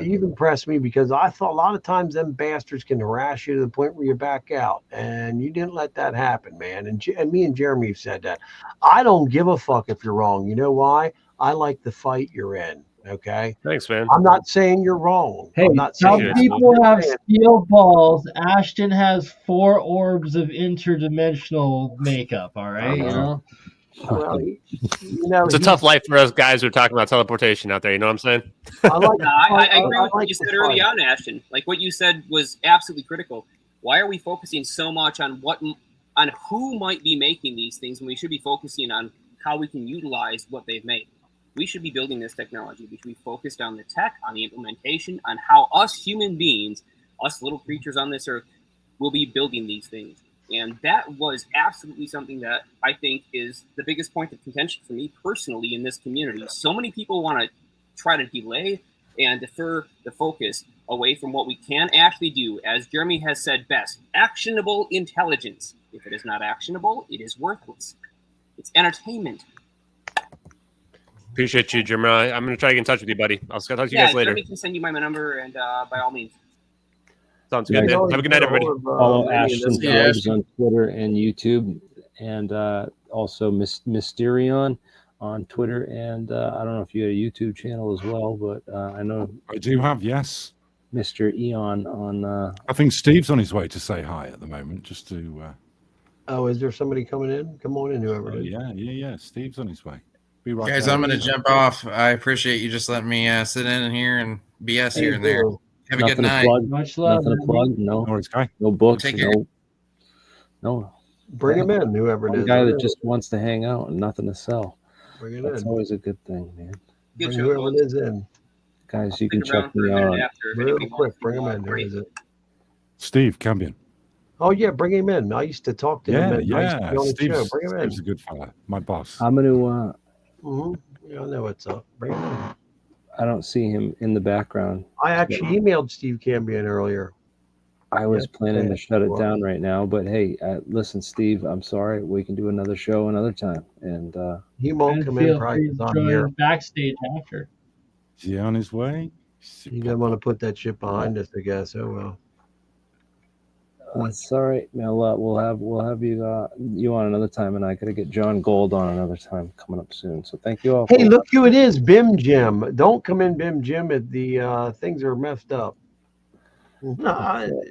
you've impressed me because I thought a lot of times them bastards can harass you to the point where you back out, and you didn't let that happen, man. And me and Jeremy have said that. I don't give a fuck if you're wrong. You know why? I like the fight you're in. Okay. Thanks, man. I'm not saying you're wrong. Hey, I'm not some saying people have steel balls. Ashton has 4 orbs of interdimensional makeup. All right, you know. Well, it's a tough life for us guys who are talking about teleportation out there. You know what I'm saying? I agree with what you said early on, Ashton. Like what you said was absolutely critical. Why are we focusing so much on who might be making these things when we should be focusing on how we can utilize what they've made? We should be building this technology. We should be focused on the tech, on the implementation, on how us human beings, us little creatures on this earth, will be building these things. And that was absolutely something that I think is the biggest point of contention for me personally in this community. So many people want to try to delay and defer the focus away from what we can actually do. As Jeremy has said best, actionable intelligence. If it is not actionable, it is worthless. It's entertainment. Appreciate you, Jeremy. I'm going to try to get in touch with you, buddy. I'll talk to you guys later. Jeremy can send you my number, and by all means. Sounds good, man. Have a good night, everybody. Follow Ashton Forbes on Twitter and YouTube, and also Mysterion on Twitter. And I don't know if you had a YouTube channel as well, but I know I do have, yes. Mr. Eon on. I think Steve's on his way to say hi at the moment, just to. Oh, is there somebody coming in? Come on in, whoever it is. Yeah. Steve's on his way. Be right Guys, back. I'm going to jump off. I appreciate you just letting me sit in here and BS here and there. Have a good night. Much love. Nothing to plug. No. No books. No. Bring him in, whoever it is. A guy that just wants to hang out and nothing to sell. Bring it That's in. always a good thing, man. Bring whoever it is in. Guys, you can check me out. Real quick, bring him in. Who is it? Steve Cambion. Oh, yeah, bring him in. I used to talk to him. Yeah. Steve's, bring him in. Steve's a good fella. My boss. I'm going to. I know what's up. Bring him in. I don't see him in the background. I actually emailed Steve Cambion earlier. I was planning to shut it down right now, but hey, listen, Steve, I'm sorry. We can do another show another time. And he won't come in. Probably on here backstage after. Is he on his way? He doesn't want to put that shit behind us, I guess. Oh well. It's all right. We'll have you on another time, and I gotta get John Gold on another time coming up soon. So thank you all. Hey, look who it is, Bim Jim. Don't come in, Bim Jim. The things are messed up.